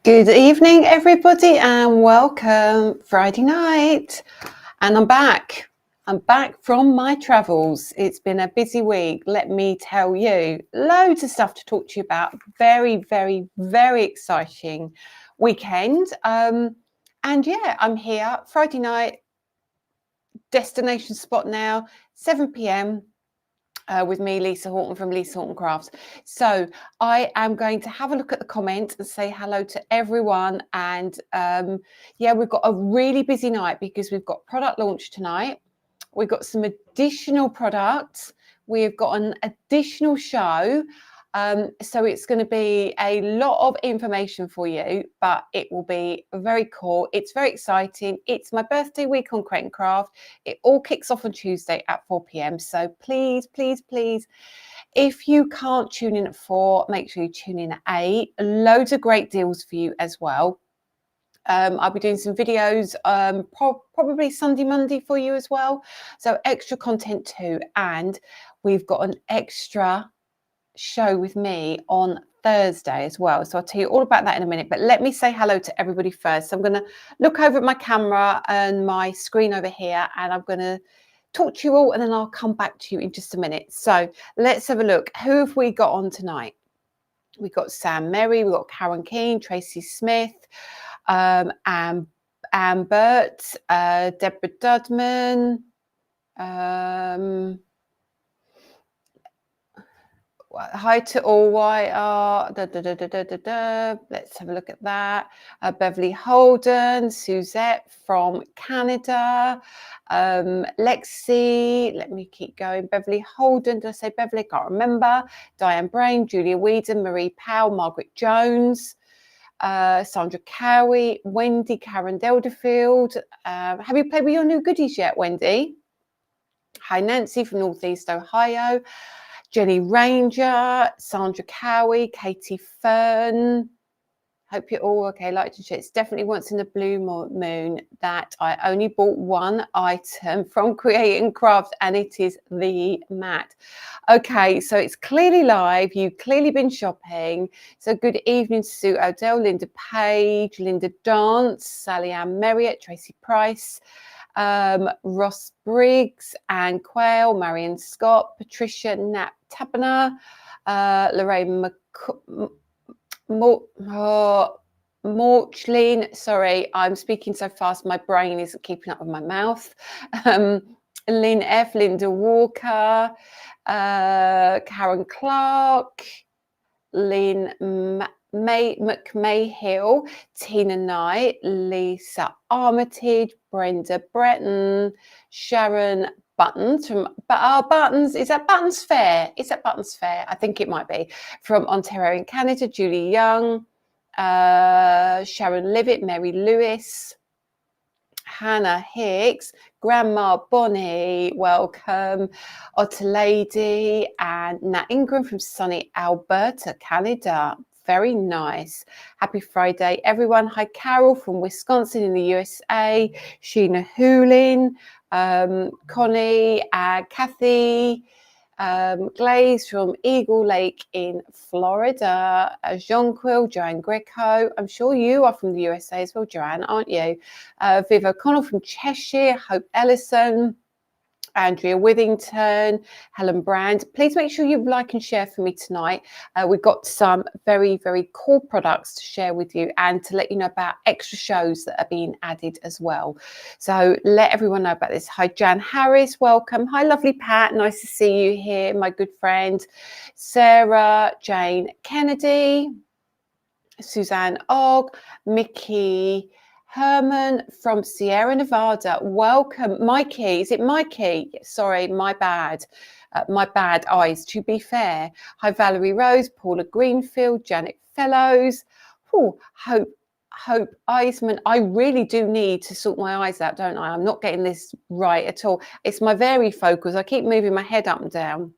Good evening, everybody, and welcome Friday night. And I'm back. I'm back from my travels. It's been a busy week, let me tell you. Loads of stuff to talk to you about. Very, very, very exciting weekend. And yeah, I'm here Friday night, destination spot now, 7 p.m. With me, Lisa Horton from Lisa Horton Crafts. So I am going to have a look at the comments and say hello to everyone. And yeah, we've got a really busy night because we've got product launch tonight. We've got some additional products. We've got an additional show. So it's going to be a lot of information for you, but it will be very cool. It's very exciting. It's my birthday week on Crate and Craft. It all kicks off on Tuesday at 4 p.m. So please, please, please, if you can't tune in at 4, make sure you tune in at 8. Loads of great deals for you as well. I'll be doing some videos probably Sunday, Monday for you as well. So extra content too. And we've got an extra show with me on Thursday as well. So I'll tell you all about that in a minute. But let me say hello to everybody first. So I'm going to look over at my camera and my screen over here, and I'm going to talk to you all, and then I'll come back to you in just a minute. So let's have a look. Who have we got on tonight? We've got Sam Merry, we've got Karen Keane, Tracy Smith, Anne Burt, Deborah Dudman, hi to all YR. Let's have a look at that. Beverly Holden, Suzette from Canada, Lexi. Let me keep going. Beverly Holden. Did I say Beverly? Can't remember. Diane Brain, Julia Whedon, Marie Powell, Margaret Jones, Sandra Cowie, Wendy Karen Delderfield. Have you played with your new goodies yet, Wendy? Hi, Nancy from Northeast Ohio. Jenny Ranger, Sandra Cowie, Katie Fern. Hope you're all okay. Like to share. It's definitely once in a blue moon that I only bought one item from Create and Craft, and it is the mat. Okay, so it's clearly live. You've clearly been shopping. So good evening to Sue Odell, Linda Page, Linda Dance, Sally Ann Merriott, Tracy Price, Ross Briggs, Anne Quayle, Marion Scott, Patricia Nat Tabner, Lorraine Morchlin. Sorry, I'm speaking so fast, my brain isn't keeping up with my mouth. Lynn F, Linda Walker, Karen Clark, Lynn McMahill, Tina Knight, Lisa Armitage, Brenda Breton, Sharon Buttons from Buttons. Is that Buttons Fair? Is that Buttons Fair? I think it might be. From Ontario in Canada, Julie Young, Sharon Livet, Mary Lewis, Hannah Hicks, Grandma Bonnie, welcome, Otter Lady, and Nat Ingram from sunny Alberta, Canada. Very nice. Happy Friday, everyone. Hi, Carol from Wisconsin in the USA, Sheena Hoolin, Connie, Kathy, Glaze from Eagle Lake in Florida, Jonquil, Joanne Greco. I'm sure you are from the USA as well, Joanne, aren't you? Viv O'Connell from Cheshire, Hope Ellison, Andrea Withington, Helen Brand. Please make sure you like and share for me tonight. We've got some very, very cool products to share with you and to let you know about extra shows that are being added as well. So let everyone know about this. Hi, Jan Harris, welcome. Hi, lovely Pat, nice to see you here, my good friend. Sarah Jane Kennedy, Suzanne Ogg, Mickey Herman from Sierra Nevada, welcome. Mikey, is it Mikey? Sorry, my bad eyes, to be fair. Hi, Valerie Rose, Paula Greenfield, Janet Fellows. Hope Eisman. I really do need to sort my eyes out, don't I? I'm not getting this right at all. It's my varifocals. I keep moving my head up and down.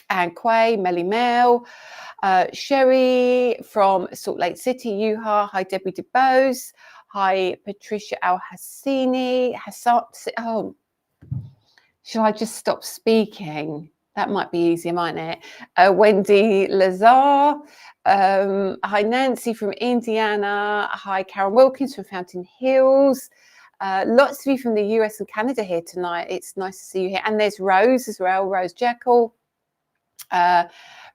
Anne Quay, Melly Mel, Sherry from Salt Lake City, Utah. Hi, Debbie DeBose. Hi, Patricia Al-Hassini. Oh, shall I just stop speaking? That might be easier, mightn't it? Wendy Lazar. Hi, Nancy from Indiana. Hi, Karen Wilkins from Fountain Hills. Lots of you from the US and Canada here tonight. It's nice to see you here. And there's Rose as well, Rose Jekyll.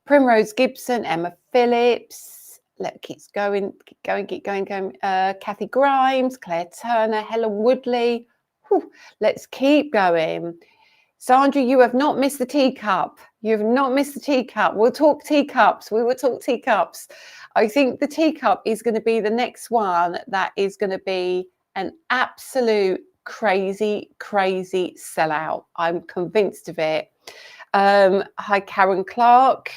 Primrose Gibson, Emma Phillips. Keep going. Kathy Grimes, Claire Turner, Helen Woodley. Whew, let's keep going. Sandra, you have not missed the teacup. You have not missed the teacup. We'll talk teacups. We will talk teacups. I think the teacup is going to be the next one that is going to be an absolute crazy sellout. I'm convinced of it. Hi, Karen Clark.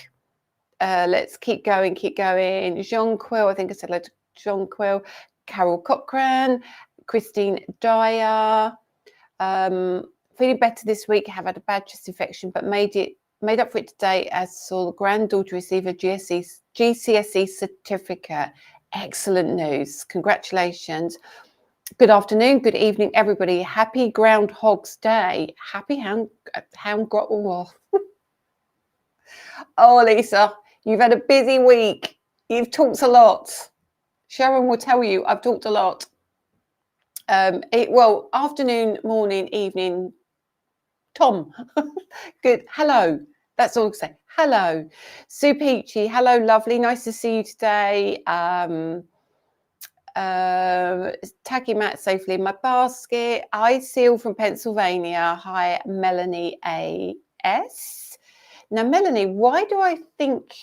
Let's keep going. Jean Quill, I think I said hello to Jean Quill. Carol Cochran, Christine Dyer. Feeling better this week. Have had a bad chest infection, but made up for it today as saw the granddaughter receive a GCSE certificate. Excellent news. Congratulations. Good afternoon, good evening, everybody. Happy Groundhog's Day. Happy Oh, Lisa, you've had a busy week. You've talked a lot. Sharon will tell you I've talked a lot. Well, afternoon, morning, evening. Tom, good. Hello. That's all I can say. Hello. Sue Peachy. Hello, lovely. Nice to see you today. Tacky Mat safely in my basket. Hi, Seal from Pennsylvania. Hi, Melanie A.S. Now, Melanie, why do I think,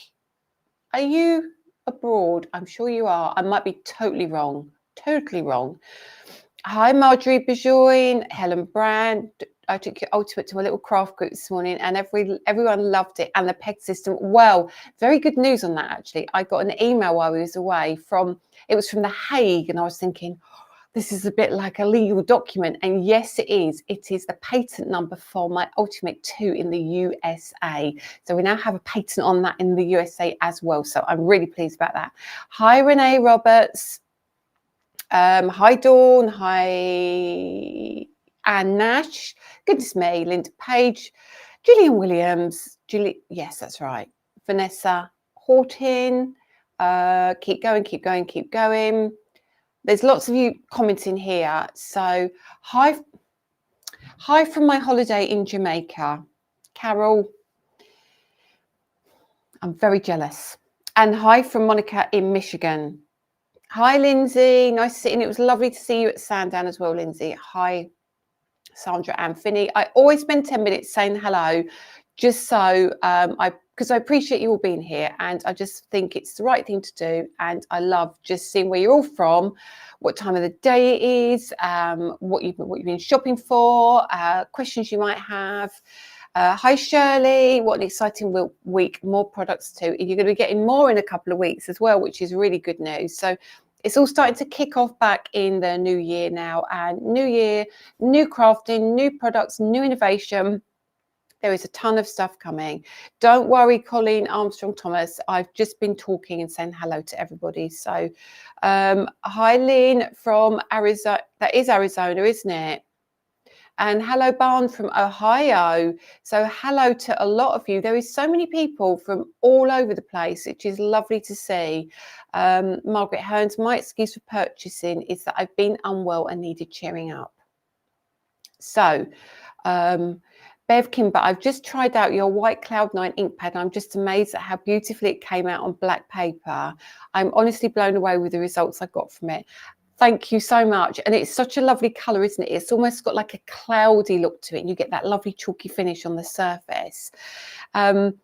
are you abroad? I'm sure you are. I might be totally wrong. Hi, Marjorie Bajoin, Helen Brand. I took your ultimate to a little craft group this morning and everyone loved it. And the peg system, well, very good news on that, actually. I got an email while I was away it was from The Hague, and I was thinking, this is a bit like a legal document. And yes, it is. It is the patent number for my Ultimate 2 in the USA. So we now have a patent on that in the USA as well. So I'm really pleased about that. Hi, Renee Roberts. Hi, Dawn. Hi, Anne Nash. Goodness me. Linda Page. Gillian Williams. Yes, that's right. Vanessa Horton. Keep going. There's lots of you commenting here. So hi from my holiday in Jamaica. Carol, I'm very jealous. And hi from Monica in Michigan. Hi, Lindsay. Nice to see you. And it was lovely to see you at Sandown as well, Lindsay. Hi, Sandra and Finney. I always spend 10 minutes saying hello, just so because I appreciate you all being here, and I just think it's the right thing to do. And I love just seeing where you're all from, what time of the day it is, what you've been shopping for, questions you might have. Hi, Shirley. What an exciting week. More products too. You're going to be getting more in a couple of weeks as well, which is really good news. So it's all starting to kick off back in the new year now. And new year, new crafting, new products, new innovation. There is a ton of stuff coming. Don't worry, Colleen Armstrong Thomas. I've just been talking and saying hello to everybody. So hi, Lynn from Arizona. That is Arizona, isn't it? And hello, Barn from Ohio. So hello to a lot of you. There is so many people from all over the place, which is lovely to see. Margaret Hearns, my excuse for purchasing is that I've been unwell and needed cheering up. So Bev Kimber, I've just tried out your White Cloud 9 ink pad. I'm just amazed at how beautifully it came out on black paper. I'm honestly blown away with the results I got from it. Thank you so much. And it's such a lovely colour, isn't it? It's almost got like a cloudy look to it, and you get that lovely chalky finish on the surface. I'm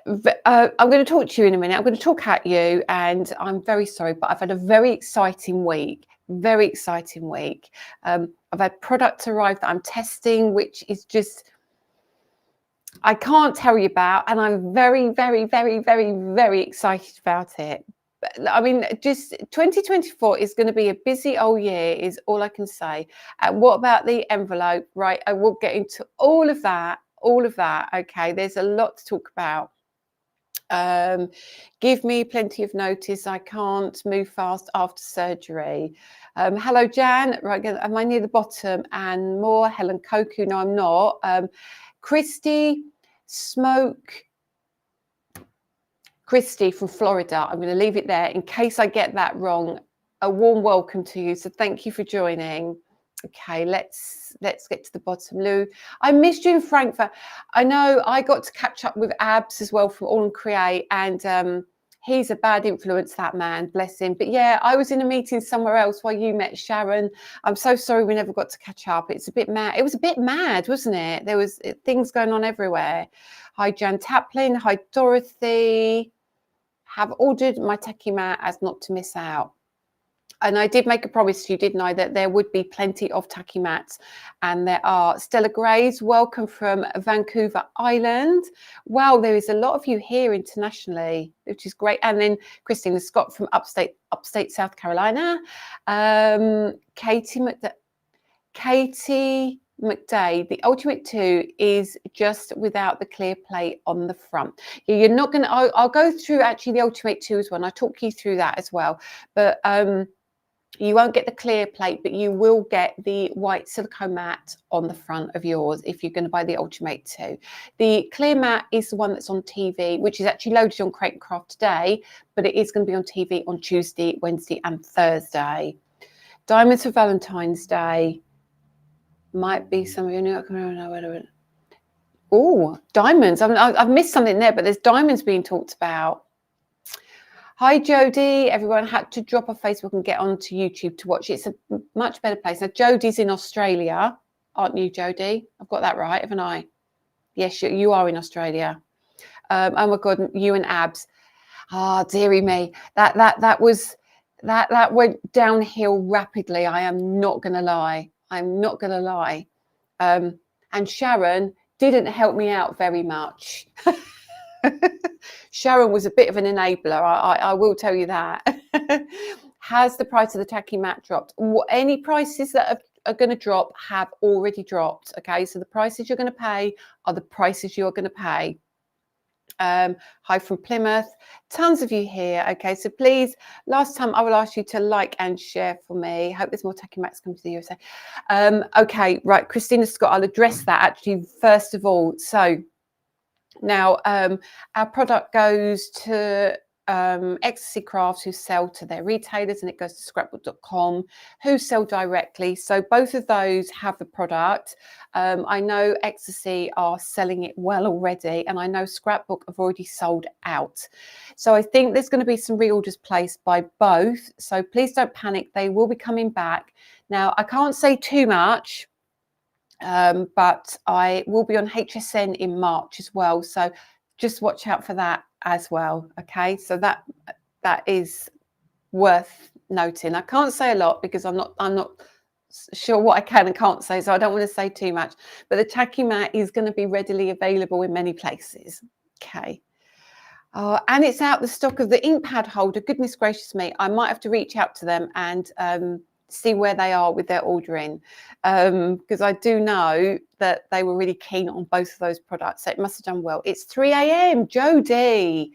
going to talk to you in a minute. I'm going to talk at you, and I'm very sorry, but I've had a very exciting week. I've had products arrive that I'm testing, which is just, I can't tell you about, and I'm very excited about it. I mean, just 2024 is going to be a busy old year, is all I can say. What about the envelope? Right, I will get into all of that. Okay, there's a lot to talk about. Give me plenty of notice. I can't move fast after surgery. Hello, Jan. Right, am I near the bottom? And more, Helen Koku. No, I'm not. Christy. Smoke Christy from Florida. I'm going to leave it there in case I get that wrong. A warm welcome to you. So thank you for joining. Okay, let's get to the bottom. Lou, I missed you in Frankfurt. I know I got to catch up with Abs as well from All and Create, and he's a bad influence, that man, bless him. But yeah, I was in a meeting somewhere else while you met Sharon. I'm so sorry we never got to catch up. It's a bit mad. It was a bit mad, wasn't it? There was things going on everywhere. Hi, Jan Taplin. Hi, Dorothy. Have ordered my Tacky Mat as not to miss out. And I did make a promise to you, didn't I, that there would be plenty of Tacky Mats. And there are. Stella Grays, welcome from Vancouver Island. Wow, there is a lot of you here internationally, which is great. And then Christina Scott from upstate South Carolina. Katie McDay, the Ultimate 2 is just without the clear plate on the front. You're not going to, I'll go through actually the Ultimate 2 as well, and I'll talk you through that as well. But you won't get the clear plate, but you will get the white silicone mat on the front of yours if you're going to buy the Ultimate 2. The clear mat is the one that's on TV, which is actually loaded on Crate and Craft today, but it is going to be on TV on Tuesday, Wednesday and Thursday. Diamonds for Valentine's Day. Might be some of you. Oh, diamonds. I've missed something there, but there's diamonds being talked about. Hi, Jodie. Everyone had to drop off Facebook and get onto YouTube to watch. It's a much better place. Now, Jodie's in Australia, aren't you, Jodie? I've got that right, haven't I? Yes, you are in Australia. Oh my God, you and Abs. Ah, dearie me. That went downhill rapidly. I am not going to lie. I'm not going to lie. And Sharon didn't help me out very much. Sharon was a bit of an enabler, I will tell you that. Has the price of the Tacky Mat dropped? Any prices that are going to drop have already dropped. Okay, so the prices you're going to pay are the prices you're going to pay. Hi from Plymouth. Tons of you here. Okay, so please, last time I will ask you to like and share for me. Hope there's more Tacky Mats coming to the USA. Okay, right, Christina Scott, I'll address that actually first of all. So now our product goes to Ecstasy Crafts, who sell to their retailers, and it goes to scrapbook.com, who sell directly. So both of those have the product. I know Ecstasy are selling it well already, and I know Scrapbook have already sold out. So I think there's going to be some reorders placed by both. So please don't panic. They will be coming back. Now, I can't say too much, but I will be on HSN in March as well. So just watch out for that as well. Okay, so that is worth noting. I can't say a lot because I'm not sure what I can and can't say, so I don't want to say too much. But the Tacky Mat is going to be readily available in many places. Okay. And it's out the stock of the ink pad holder. Goodness gracious me, I might have to reach out to them and see where they are with their ordering, because I do know that they were really keen on both of those products, so it must have done well. It's 3 a.m. Jodie.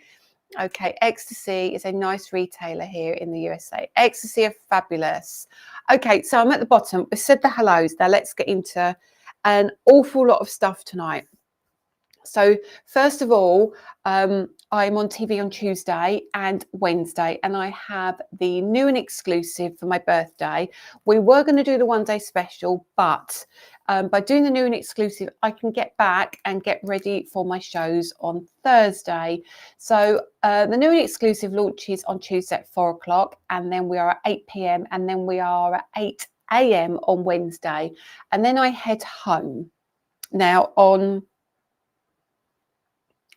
Okay, Ecstasy is a nice retailer here in the USA. Ecstasy are fabulous. Okay, so I'm at the bottom. We said the hellos. Now let's get into an awful lot of stuff tonight. So first of all, I'm on TV on Tuesday and Wednesday, and I have the new and exclusive for my birthday. We were going to do the one-day special, but by doing the new and exclusive, I can get back and get ready for my shows on Thursday. So the new and exclusive launches on Tuesday at 4 o'clock, and then we are at 8 p.m, and then we are at 8 a.m. on Wednesday, and then I head home. Now on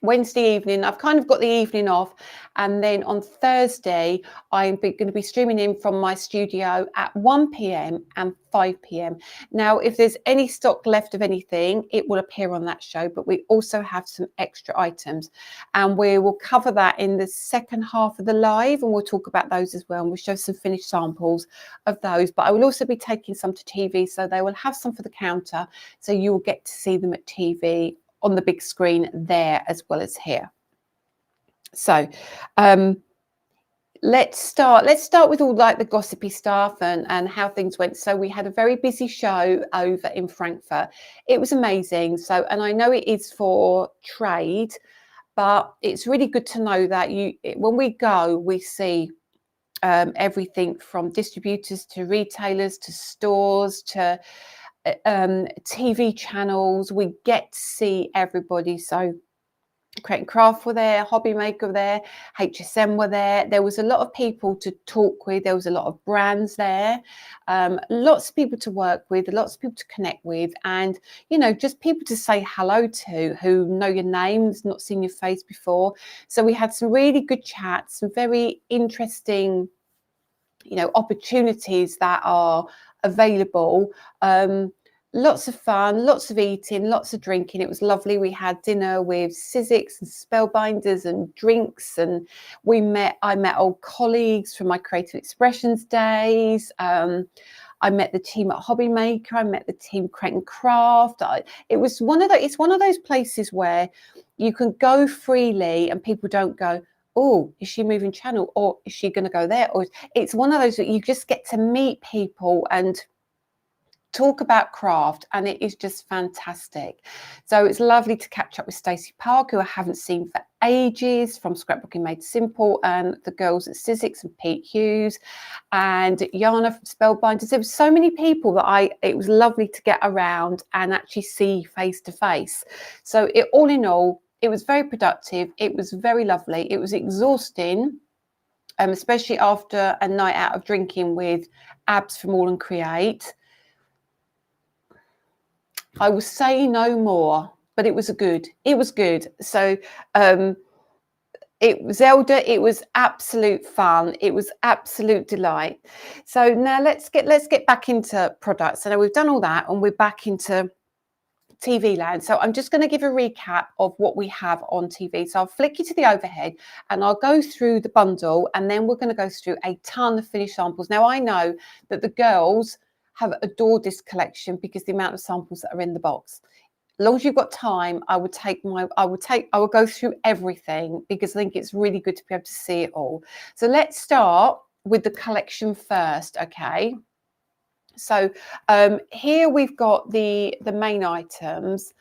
Wednesday evening, I've kind of got the evening off, and then on Thursday I'm going to be streaming in from my studio at 1 p.m. and 5 p.m. Now, if there's any stock left of anything, it will appear on that show, but we also have some extra items, and we will cover that in the second half of the live, and we'll talk about those as well, and we'll show some finished samples of those. But I will also be taking some to TV, so they will have some for the counter, so you will get to see them at TV on the big screen there as well as here. So Let's start with all like the gossipy stuff and how things went. So we had a very busy show over in Frankfurt. It was amazing. So, and I know it is for trade, but it's really good to know that when we go, we see everything from distributors to retailers to stores to TV channels. We get to see everybody. So Create and Craft were there, Hobby Maker were there, HSM were there. There was a lot of people to talk with. There was a lot of brands there, lots of people to work with, lots of people to connect with, and just people to say hello to who know your names, not seen your face before. So we had some really good chats, some very interesting, opportunities that are available. Lots of fun, lots of eating, lots of drinking. It was lovely. We had dinner with Sizzix and Spellbinders and drinks, and I met old colleagues from my creative expressions days. I met the team at Hobby Maker. I met the team Create and Craft. It's one of those places where you can go freely and people don't go, oh, is she moving channel, or is she going to go there? Or it's one of those that you just get to meet people and talk about craft, and it is just fantastic. So it's lovely to catch up with Stacey Park, who I haven't seen for ages, from Scrapbooking Made Simple, and the girls at Sizzix, and Pete Hughes and Yana from Spellbinders. There were so many people that it was lovely to get around and actually see face to face. So all in all, it was very productive. It was very lovely. It was exhausting, especially after a night out of drinking with Abs from All and Create. I will say no more, but it was good. It was good. So it was Zelda. It was absolute fun. It was absolute delight. So now let's get back into products. So now we've done all that, and we're back into TV land. So I'm just going to give a recap of what we have on TV. So I'll flick you to the overhead and I'll go through the bundle, and then we're going to go through a ton of finished samples. Now I know that the girls have adored this collection because the amount of samples that are in the box. As long as you've got time, I will go through everything because I think it's really good to be able to see it all. So let's start with the collection first, okay? So here we've got the main items.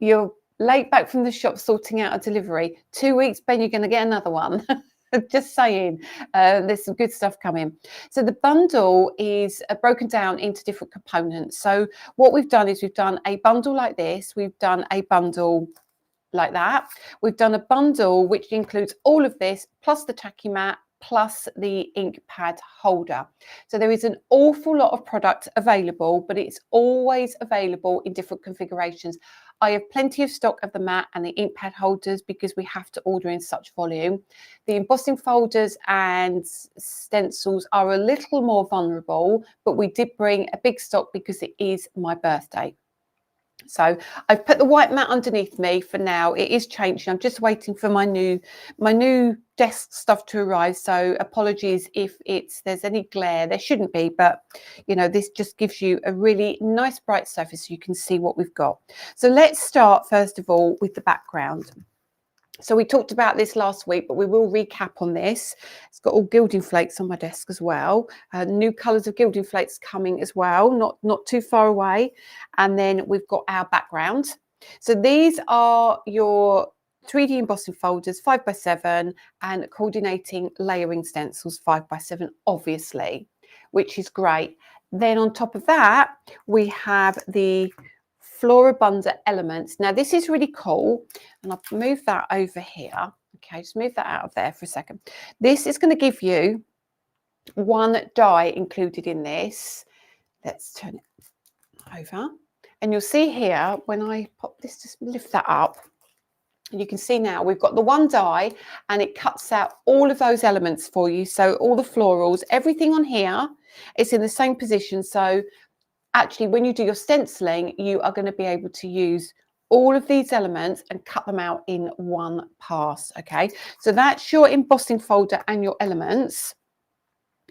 You're late back from the shop sorting out a delivery. 2 weeks, Ben, you're going to get another one. Just saying, there's some good stuff coming. So the bundle is broken down into different components. So what we've done is we've done a bundle like this. We've done a bundle like that. We've done a bundle which includes all of this, plus the Tacky Mat, plus the ink pad holder. So there is an awful lot of product available, but it's always available in different configurations. I have plenty of stock of the mat and the ink pad holders because we have to order in such volume. The embossing folders and stencils are a little more vulnerable, but we did bring a big stock because it is my birthday. So I've put the white mat underneath me for now. It is changing. I'm just waiting for my new desk stuff to arrive. So apologies if there's any glare. There shouldn't be, but this just gives you a really nice bright surface so you can see what we've got. So let's start first of all with the background. So we talked about this last week, but we will recap on this. It's got all gilding flakes on my desk as well. New colours of gilding flakes coming as well, not too far away. And then we've got our background. So these are your 3D embossing folders, 5x7, and coordinating layering stencils, 5x7, obviously, which is great. Then on top of that, we have the Floribunda elements. Now this is really cool, and I'll move that over here. Okay, just move that out of there for a second. This is going to give you one die included in this. Let's turn it over, and you'll see here when I pop this, just lift that up, and you can see now we've got the one die, and it cuts out all of those elements for you. So all the florals, everything on here is in the same position. So actually, when you do your stenciling, you are going to be able to use all of these elements and cut them out in one pass, okay? So that's your embossing folder and your elements.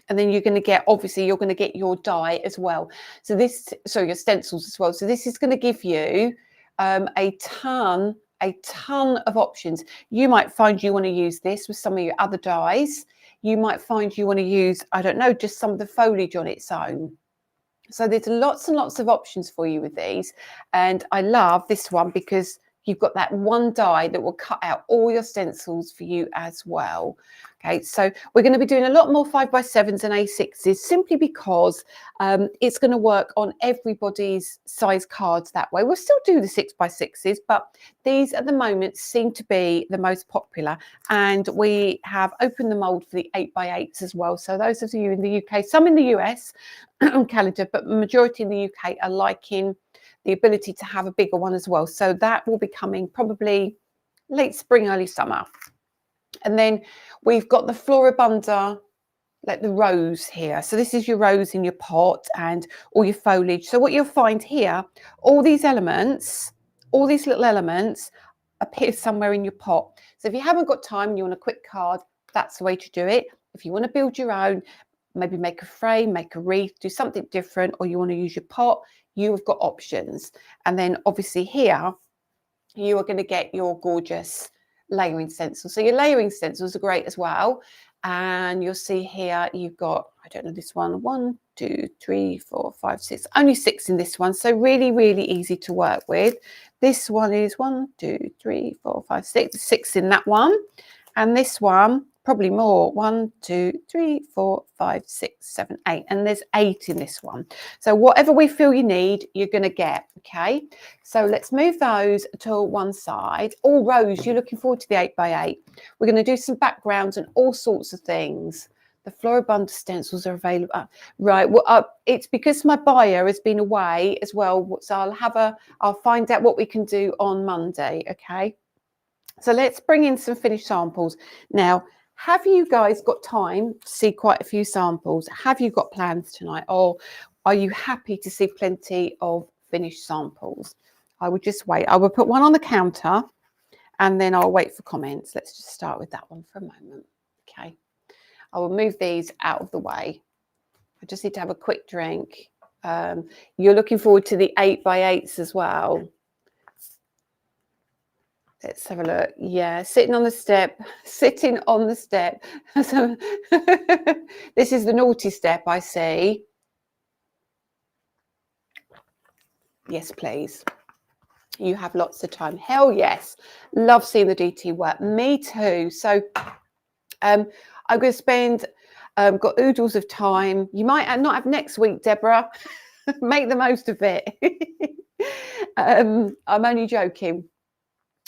And then you're going to get, obviously, you're going to get your die as well. So your stencils as well. So this is going to give you a ton a ton of options. You might find you want to use this with some of your other dies. You might find you want to use, I don't know, just some of the foliage on its own. So there's lots and lots of options for you with these. And I love this one because you've got that one die that will cut out all your stencils for you as well. Okay, so we're going to be doing a lot more 5x7s and A6s simply because it's going to work on everybody's size cards that way. We'll still do the 6x6s, but these at the moment seem to be the most popular. And we have opened the mold for the 8x8s as well. So those of you in the UK, some in the US, Canada, but majority in the UK are liking the ability to have a bigger one as well. So that will be coming probably late spring, early summer. And then we've got the Floribunda, like the rose here. So this is your rose in your pot and all your foliage. So what you'll find here, all these elements, all these little elements appear somewhere in your pot. So if you haven't got time and you want a quick card, that's the way to do it. If you want to build your own, maybe make a frame, make a wreath, do something different, or you want to use your pot, you have got options. And then obviously here, you are going to get your gorgeous layering stencils. So your layering stencils are great as well. And you'll see here, you've got, I don't know, this one, 1, 2, 3, 4, 5, 6, only 6 in this one. So really, really easy to work with. This one is 1, 2, 3, 4, 5, 6, 6 in that one. And this one, probably more, 1, 2, 3, 4, 5, 6, 7, 8. And there's 8 in this one. So whatever we feel you need, you're going to get. Okay. So let's move those to one side. All rose, you're looking forward to the 8x8. We're going to do some backgrounds and all sorts of things. The Floribunda stencils are available. Right. Well, it's because my buyer has been away as well. So I'll find out what we can do on Monday. Okay. So let's bring in some finished samples. Now, have you guys got time to see quite a few samples? Have you got plans tonight? Or are you happy to see plenty of finished samples? I would just wait. I will put one on the counter and then I'll wait for comments. Let's just start with that one for a moment. Okay. I will move these out of the way. I just need to have a quick drink. You're looking forward to the 8x8s as well. Let's have a look. Yeah, sitting on the step, sitting on the step. So this is the naughty step, I see. Yes, please. You have lots of time. Hell yes. Love seeing the DT work. Me too. So I'm going to spend, got oodles of time. You might not have next week, Deborah. Make the most of it. I'm only joking.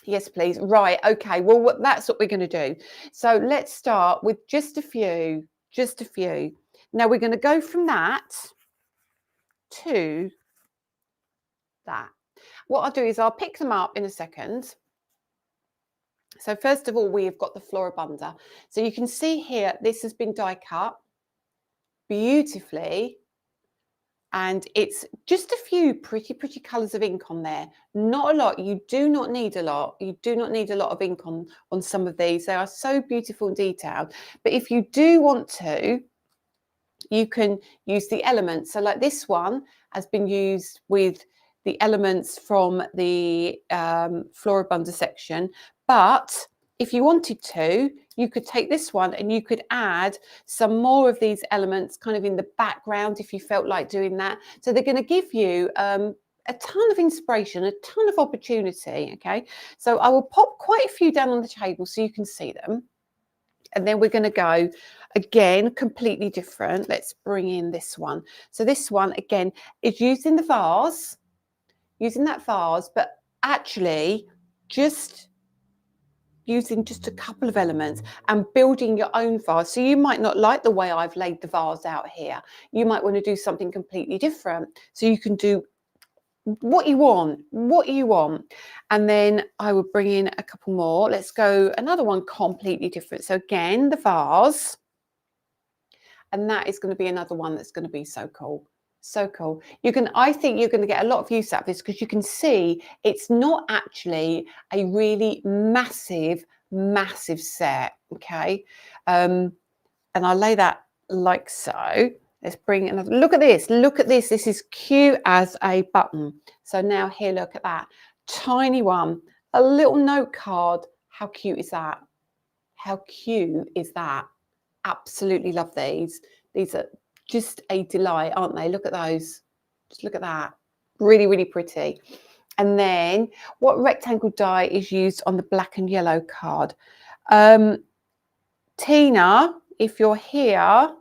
Yes, please. Right. Okay. Well, that's what we're going to do. So let's start with just a few. Now we're going to go from that to that. What I'll do is I'll pick them up in a second. So first of all, we've got the Floribunda. So you can see here, this has been die cut beautifully. And it's just a few pretty colours of ink on there. Not a lot. You do not need a lot. You do not need a lot of ink on some of these. They are so beautiful and detailed. But if you do want to, you can use the elements. So like this one has been used with the elements from the Floribunda section. But if you wanted to, you could take this one and you could add some more of these elements kind of in the background if you felt like doing that. So they're going to give you a ton of inspiration, a ton of opportunity. Okay, so I will pop quite a few down on the table so you can see them. And then we're going to go again, completely different. Let's bring in this one. So this one, again, is used in the vase, using that vase, but actually just using just a couple of elements and building your own vase. So you might not like the way I've laid the vase out here. You might want to do something completely different. So you can do what you want. And then I will bring in a couple more. Let's go another one completely different. So again, the vase. And that is going to be another one that's going to be so cool. So cool. I think you're going to get a lot of use out of this because you can see it's not actually a really massive set. Okay. And I'll lay that like so. Let's bring another look at this. Look at this. This is cute as a button. So now here, look at that tiny one. A little note card. How cute is that? How cute is that? Absolutely love these. These are just a delight, aren't they? Look at those. Just look at that. Really, really pretty. And then what rectangle die is used on the black and yellow card? Tina, if you're here,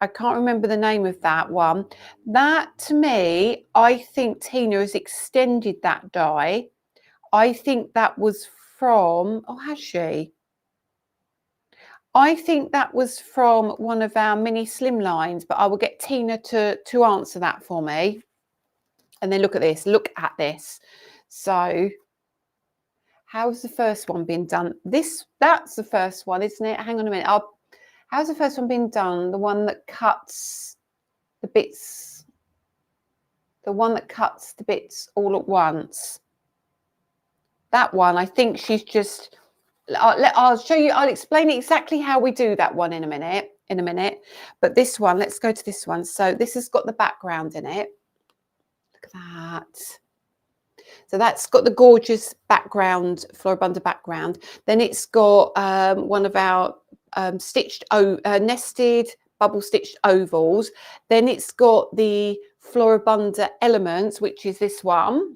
I can't remember the name of that one. That, to me, I think Tina has extended that die. I think that was from, oh, has she? I think that was from one of our mini slimlines, but I will get Tina to answer that for me. And then look at this. Look at this. So how's the first one been done? That's the first one, isn't it? Hang on a minute. How's the first one been done? The one that cuts the bits. The one that cuts the bits all at once. That one, I think she's just... I'll show you. I'll explain exactly how we do that one in a minute. But this one, let's go to this one. So this has got the background in it. Look at that. So that's got the gorgeous background, Floribunda background. Then it's got one of our nested bubble stitched ovals. Then it's got the Floribunda elements, which is this one.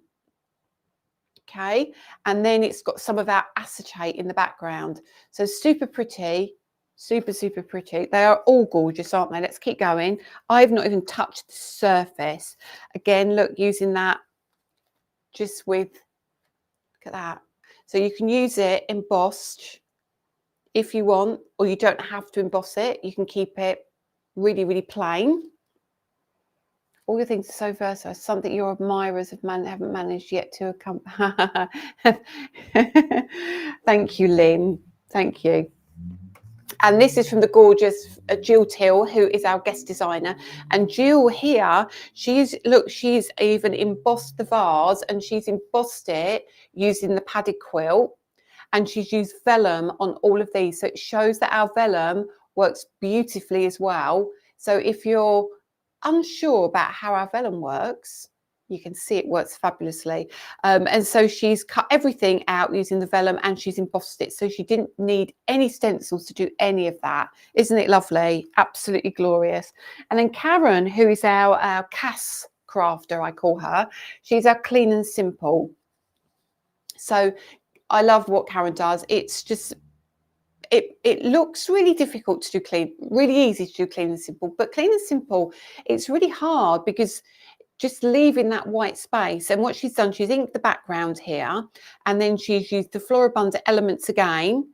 Okay, and then it's got some of our acetate in the background. So super pretty, super pretty. They are all gorgeous, aren't they? Let's keep going. I've not even touched the surface. Again, look, using that just with, look at that. So you can use it embossed if you want, or you don't have to emboss it. You can keep it really, really plain. All your things are so versatile. Something your admirers haven't managed yet to accomplish. Thank you, Lynn. Thank you. And this is from the gorgeous Jill Till, who is our guest designer. And Jill here, she's even embossed the vase, and she's embossed it using the padded quilt. And she's used vellum on all of these. So it shows that our vellum works beautifully as well. So if you're unsure about how our vellum works, you can see it works fabulously. And so she's cut everything out using the vellum, and she's embossed it. So she didn't need any stencils to do any of that. Isn't it lovely? Absolutely glorious. And then Karen, who is our Cass crafter, I call her. She's our clean and simple. So I love what Karen does. It's just, it looks really difficult to do clean, really easy to do clean and simple, but clean and simple, it's really hard because just leaving that white space. And what she's done, she's inked the background here, and then she's used the Floribunda elements again,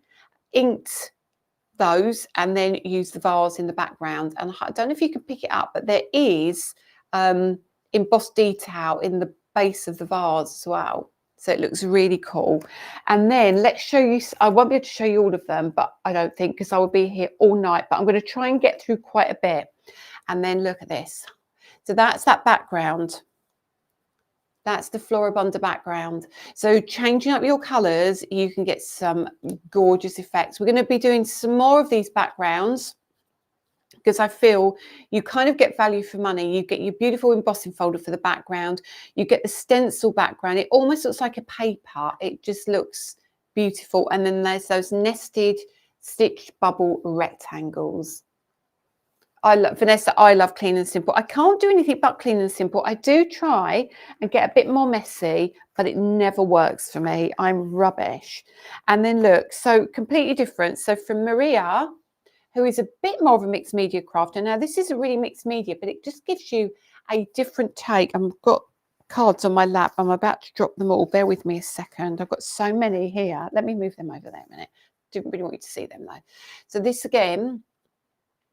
inked those, and then used the vase in the background. And I don't know if you can pick it up, but there is embossed detail in the base of the vase as well. So it looks really cool. And then let's show you, I won't be able to show you all of them, but I don't think, because I will be here all night, but I'm going to try and get through quite a bit. And then look at this. So that's that background. That's the Floribunda background. So changing up your colours, you can get some gorgeous effects. We're going to be doing some more of these backgrounds, because I feel you kind of get value for money. You get your beautiful embossing folder for the background. You get the stencil background. It almost looks like a paper. It just looks beautiful. And then there's those nested stitched bubble rectangles. Vanessa, I love clean and simple. I can't do anything but clean and simple. I do try and get a bit more messy, but it never works for me. I'm rubbish. And then look, so completely different. So from Maria, who is a bit more of a mixed media crafter. Now, this isn't really mixed media, but it just gives you a different take. I've got cards on my lap. I'm about to drop them all. Bear with me a second. I've got so many here. Let me move them over there a minute. Didn't really want you to see them, though. So this, again,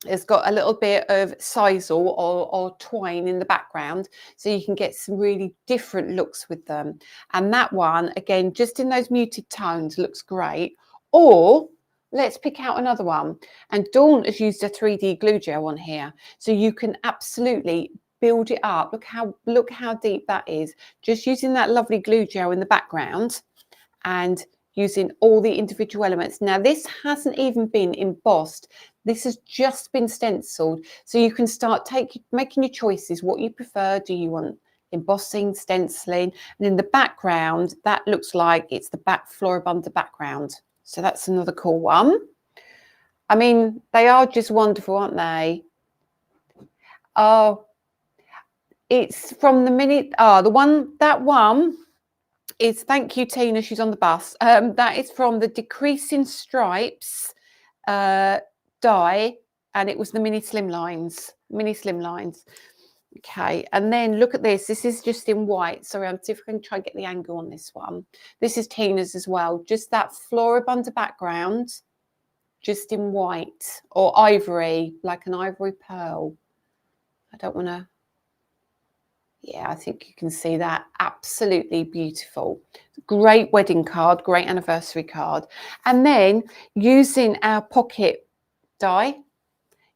has got a little bit of sisal or twine in the background, so you can get some really different looks with them. And that one, again, just in those muted tones, looks great. Or let's pick out another one. And Dawn has used a 3D glue gel on here, so you can absolutely build it up. Look how deep that is, just using that lovely glue gel in the background and using all the individual elements. Now, this hasn't even been embossed. This has just been stenciled. So you can start making your choices, what you prefer. Do you want embossing, stenciling, and in the background, that looks like it's the back floribunda background. So that's another cool one. I mean, they are just wonderful, aren't they? Oh, it's from the mini. Oh, that one is, thank you, Tina. She's on the bus. That is from the Decreasing Stripes die, and it was the mini slimlines. Okay, and then look at this. This is just in white. Sorry, I'm see if I can try and get the angle on this one. This is Tina's as well. Just that floribunda background, just in white or ivory, like an ivory pearl. I don't want to. Yeah, I think you can see that. Absolutely beautiful. Great wedding card, great anniversary card. And then using our pocket die,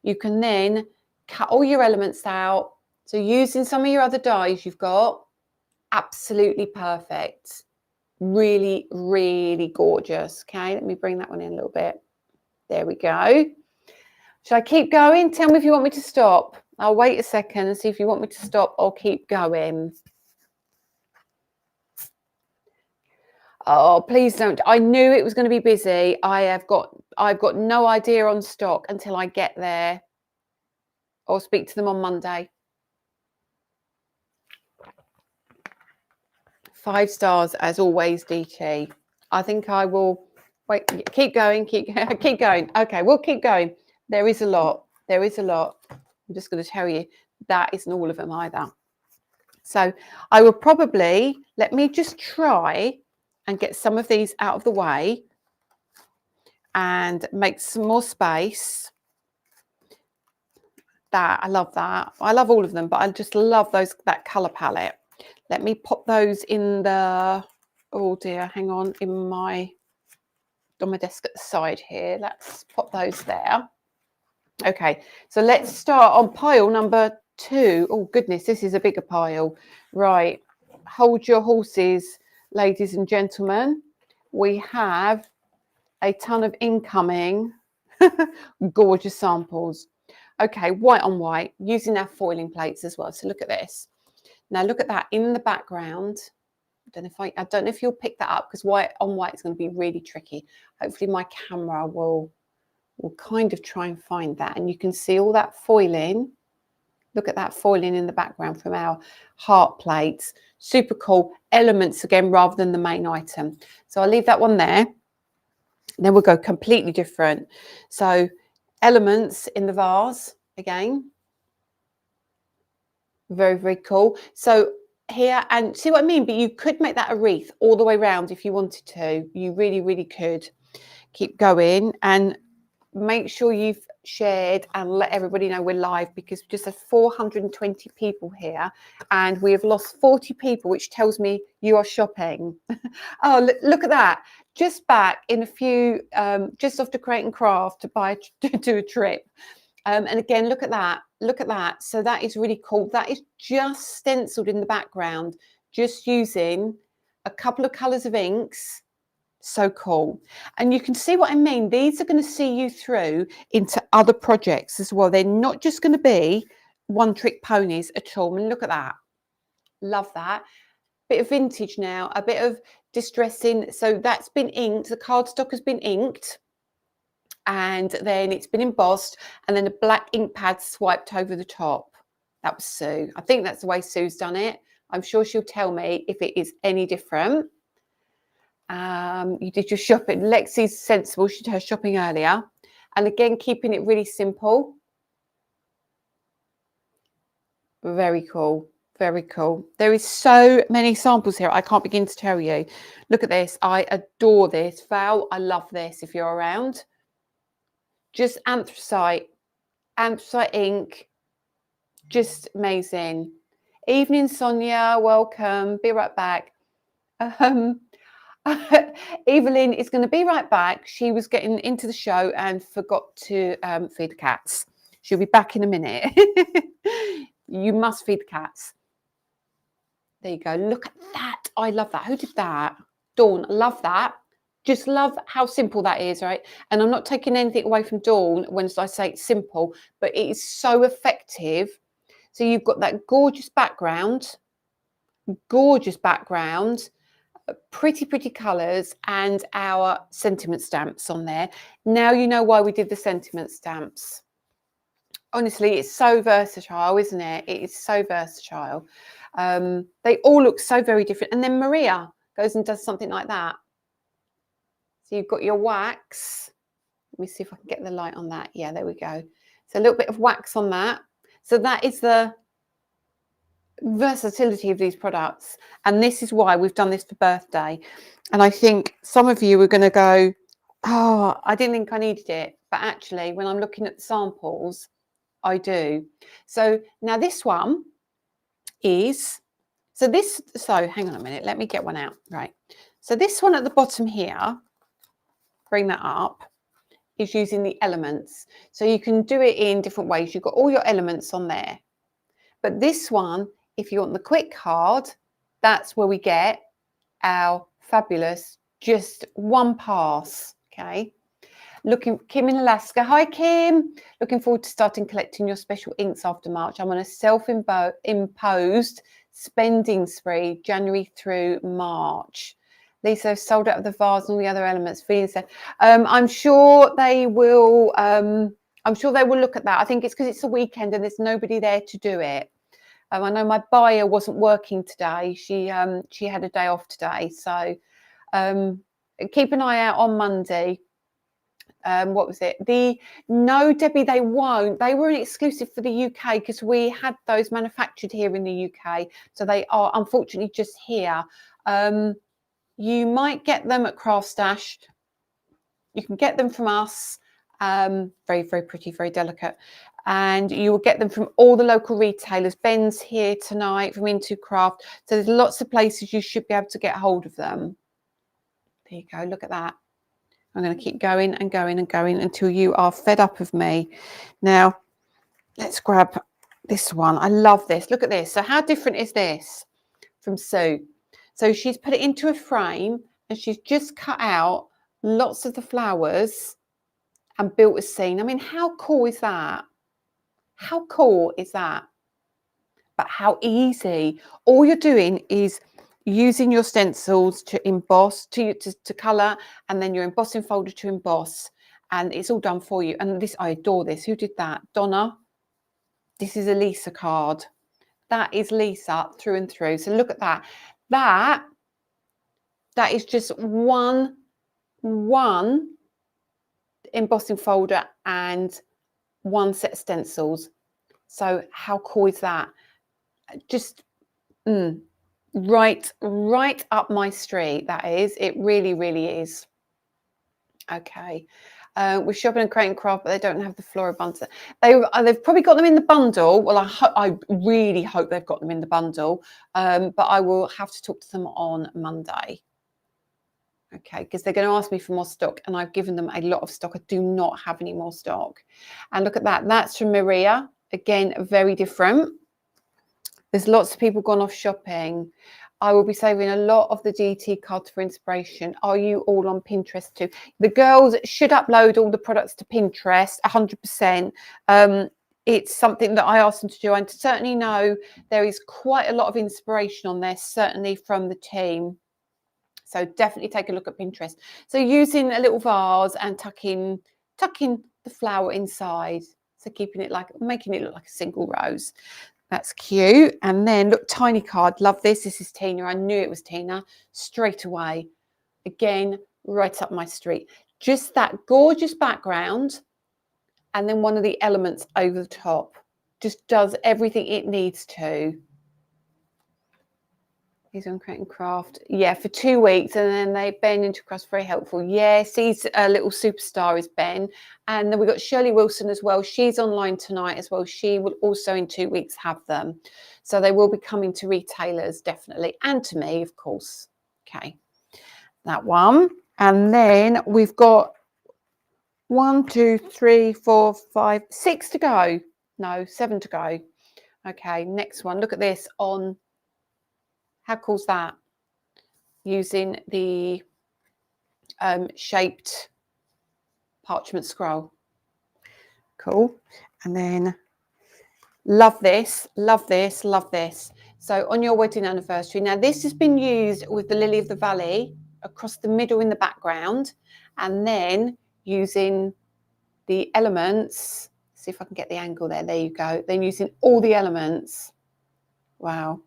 you can then cut all your elements out. So using some of your other dies you've got, absolutely perfect. Really, really gorgeous. Okay, let me bring that one in a little bit. There we go. Should I keep going? Tell me if you want me to stop. I'll wait a second and see if you want me to stop or keep going. Oh, please don't. I knew it was going to be busy. I've got no idea on stock until I get there or speak to them on Monday. 5 stars as always, DT. I think I will wait. Keep going. Keep going. Okay, we'll keep going. There is a lot. There is a lot. I'm just going to tell you that isn't all of them either. So I will probably, let me just try and get some of these out of the way and make some more space. That, I love that. I love all of them, but I just love that color palette. Let me pop those in the, oh dear, hang on, on my desk at the side here. Let's pop those there. Okay, so let's start on pile number 2. Oh goodness, this is a bigger pile. Right, hold your horses, ladies and gentlemen. We have a ton of incoming gorgeous samples. Okay, white on white, using our foiling plates as well. So look at this. Now look at that in the background. I don't know if you'll pick that up, because white on white is going to be really tricky. Hopefully my camera will kind of try and find that, and you can see all that foiling. Look at that foiling in the background from our heart plates. Super cool elements again, rather than the main item. So I'll leave that one there. Then we'll go completely different. So elements in the vase again. Very, very cool. So here, and see what I mean? But you could make that a wreath all the way around if you wanted to. You really, really could. Keep going and make sure you've shared and let everybody know we're live, because we just had 420 people here and we have lost 40 people, which tells me you are shopping. Oh, look at that. Just back in a few, just off to Create and Craft to do a trip. And again, look at that. Look at that. So that is really cool. That is just stenciled in the background, just using a couple of colors of inks. So cool. And you can see what I mean. These are going to see you through into other projects as well. They're not just going to be one trick ponies at all. And look at that. Love that. Bit of vintage now, a bit of distressing. So that's been inked. The cardstock has been inked. And then it's been embossed, and then a black ink pad swiped over the top. That was Sue. I think that's the way Sue's done it. I'm sure she'll tell me if it is any different. You did your shopping. Lexi's sensible. She did her shopping earlier. And again, keeping it really simple. Very cool. Very cool. There is so many samples here. I can't begin to tell you. Look at this. I adore this. Val, I love this if you're around. Just anthracite ink. Just amazing. Evening, Sonia. Welcome. Be right back. Evelyn is going to be right back. She was getting into the show and forgot to feed the cats. She'll be back in a minute. You must feed the cats. There you go. Look at that. I love that. Who did that? Dawn. Love that. Just love how simple that is, right? And I'm not taking anything away from Dawn when I say it's simple, but it is so effective. So you've got that gorgeous background. gorgeous background, pretty colours, and our sentiment stamps on there. Now you know why we did the sentiment stamps. Honestly, it's so versatile, isn't it? It is so versatile. They all look so very different. And then Maria goes and does something like that. So you've got your wax. Let me see if I can get the light on that. Yeah, there we go. So a little bit of wax on that. So that is the versatility of these products. And this is why we've done this for birthday. And I think some of you are going to go, oh, I didn't think I needed it. But actually, when I'm looking at the samples, I do. So now this one is, so hang on a minute, let me get one out. Right. So this one at the bottom here, bring that up, is using the elements. So you can do it in different ways. You've got all your elements on there. But this one, if you want the quick card, that's where we get our fabulous just one pass. Okay. Kim in Alaska. Hi, Kim. Looking forward to starting collecting your special inks after March. I'm on a self-imposed spending spree, January through March. Lisa, sold out of the vase and all the other elements. Feeling so. I'm sure they will. I'm sure they will look at that. I think it's because it's a weekend and there's nobody there to do it. I know my buyer wasn't working today. She had a day off today, so keep an eye out on Monday. What was it? No, Debbie, they won't. They were an exclusive for the UK because we had those manufactured here in the UK. So they are unfortunately just here. You might get them at Craft Stash. You can get them from us. Very pretty, very delicate. And you will get them from all the local retailers. Ben's here tonight from Into Craft. So there's lots of places you should be able to get hold of them. There you go. Look at that. I'm going to keep going and going and going until you are fed up of me. Now, let's grab this one. I love this. Look at this. So how different is this from Sue? So she's put it into a frame and she's just cut out lots of the flowers and built a scene. I mean, how cool is that? How cool is that? But how easy. All you're doing is using your stencils to emboss, to colour, and then your embossing folder to emboss, and it's all done for you. And this, I adore this. Who did that? Donna. This is a Lisa card. That is Lisa through and through. So look at that. That is just one embossing folder and one set of stencils. So how cool is that? Just right up my street. That is, it really is. Okay, we're shopping and Crate and Craft, but they don't have the floral buns. They've probably got them in the bundle. Well, I really hope they've got them in the bundle, but I will have to talk to them on Monday. Okay, because they're going to ask me for more stock, and I've given them a lot of stock. I do not have any more stock. And look at that. That's from Maria. Again, very different. There's lots of people gone off shopping. I will be saving a lot of the DT cards for inspiration. Are you all on Pinterest too? The girls should upload all the products to Pinterest, 100%. It's something that I asked them to do. I certainly know there is quite a lot of inspiration on there, certainly from the team. So definitely take a look at Pinterest. So using a little vase and tucking the flower inside. So making it look like a single rose. That's cute. And then look, tiny card. Love this. This is Tina. I knew it was Tina straight away. Again, right up my street. Just that gorgeous background. And then one of the elements over the top. Just does everything it needs to. He's on Crate and Craft. Yeah, for 2 weeks. And then Ben into Craft, very helpful. Yes, he's a little superstar, is Ben. And then we've got Shirley Wilson as well. She's online tonight as well. She will also in 2 weeks have them. So they will be coming to retailers, definitely. And to me, of course. Okay, that one. And then we've got 1, 2, 3, 4, 5, 6 to go. No, 7 to go. Okay, next one. Look at this on... How cool's that? Using the shaped parchment scroll. Cool. And then love this, love this, love this. So on your wedding anniversary. Now this has been used with the Lily of the Valley across the middle in the background, and then using the elements. See if I can get the angle there. There you go. Then using all the elements. Wow.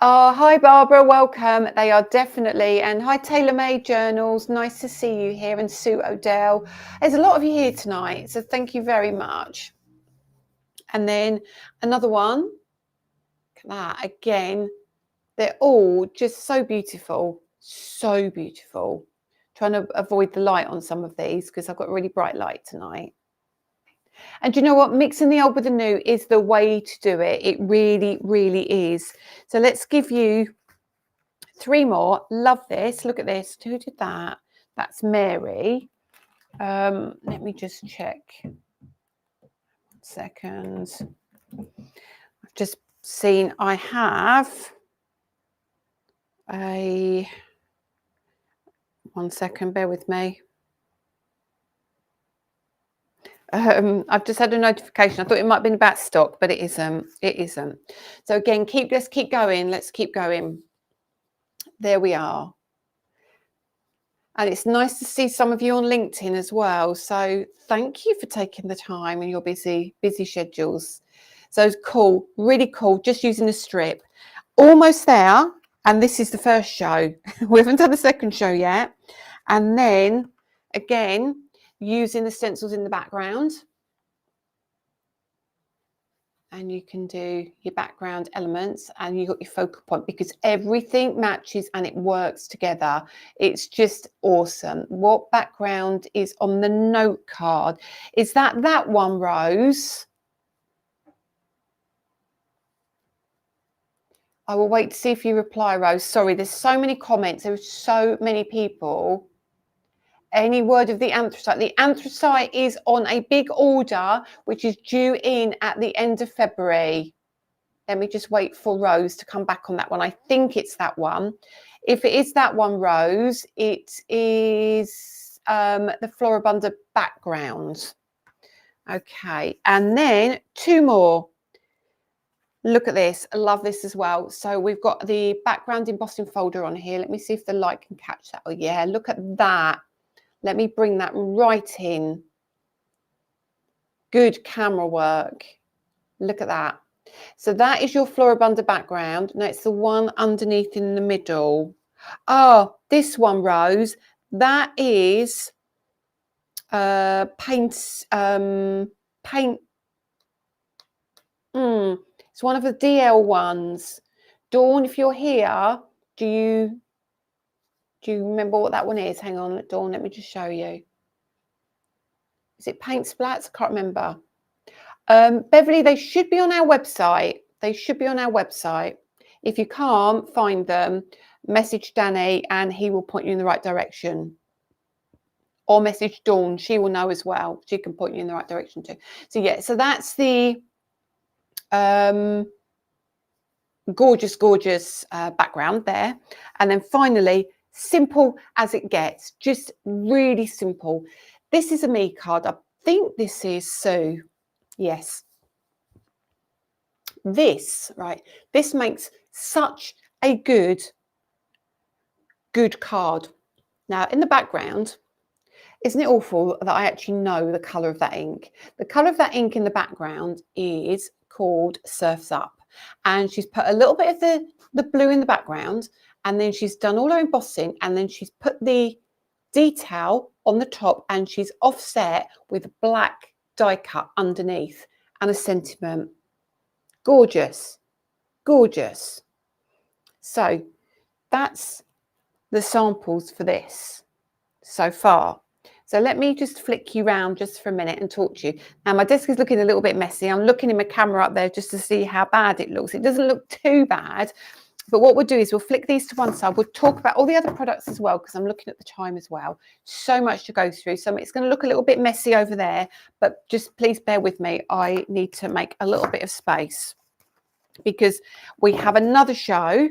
Oh, hi Barbara, welcome. They are definitely, and hi Tailor Made Journals, nice to see you here, and Sue Odell. There's a lot of you here tonight, so thank you very much. And then another one, look at that, again, they're all just so beautiful, so beautiful. Trying to avoid the light on some of these because I've got really bright light tonight. And do you know what? Mixing the old with the new is the way to do it. It really, really is. So let's give you 3 more. Love this. Look at this. Who did that? That's Mary. Let me just check. 1 second. I've just seen I have a... 1 second, bear with me. I've just had a notification. I thought it might have been about stock, but it isn't. It isn't. So again, let's keep going. Let's keep going. There we are. And it's nice to see some of you on LinkedIn as well. So thank you for taking the time in your busy schedules. So it's cool, really cool. Just using the strip. Almost there. And this is the first show. We haven't done the second show yet. And then again, using the stencils in the background. And you can do your background elements and you've got your focal point because everything matches and it works together. It's just awesome. What background is on the note card? Is that one, Rose? I will wait to see if you reply, Rose. Sorry, there's so many comments. There's so many people. Any word of the anthracite? The anthracite is on a big order, which is due in at the end of February. Let me just wait for Rose to come back on that one. I think it's that one. If it is that one, Rose, it is the Floribunda background. Okay, and then 2 more. Look at this. I love this as well. So we've got the background embossing folder on here. Let me see if the light can catch that. Oh, yeah, look at that. Let me bring that right in. Good camera work. Look at that. So that is your Floribunda background. No, it's the one underneath in the middle. Oh, this one, Rose. That is paint. It's one of the DL ones. Dawn, if you're here, do you remember what that one is? Hang on, Dawn, let me just show you. Is it Paint Splats? I can't remember. Beverly, they should be on our website. They should be on our website. If you can't find them, message Danny and he will point you in the right direction. Or message Dawn, she will know as well. She can point you in the right direction too. So yeah, so that's the gorgeous, gorgeous background there. And then finally, simple as it gets, just really simple. This is a me card. I think this is Sue. Yes. This, right, this makes such a good card. Now, in the background, isn't it awful that I actually know the colour of that ink? The colour of that ink in the background is called Surf's Up. And she's put a little bit of the blue in the background, and then she's done all her embossing, and then she's put the detail on the top, and she's offset with black die cut underneath and a sentiment. Gorgeous, gorgeous. So that's the samples for this so far. So let me just flick you around just for a minute and talk to you. Now my desk is looking a little bit messy. I'm looking in my camera up there just to see how bad it looks. It doesn't look too bad, but what we'll do is we'll flick these to one side. We'll talk about all the other products as well, because I'm looking at the time as well. So much to go through. So it's going to look a little bit messy over there, but just please bear with me. I need to make a little bit of space because we have another show,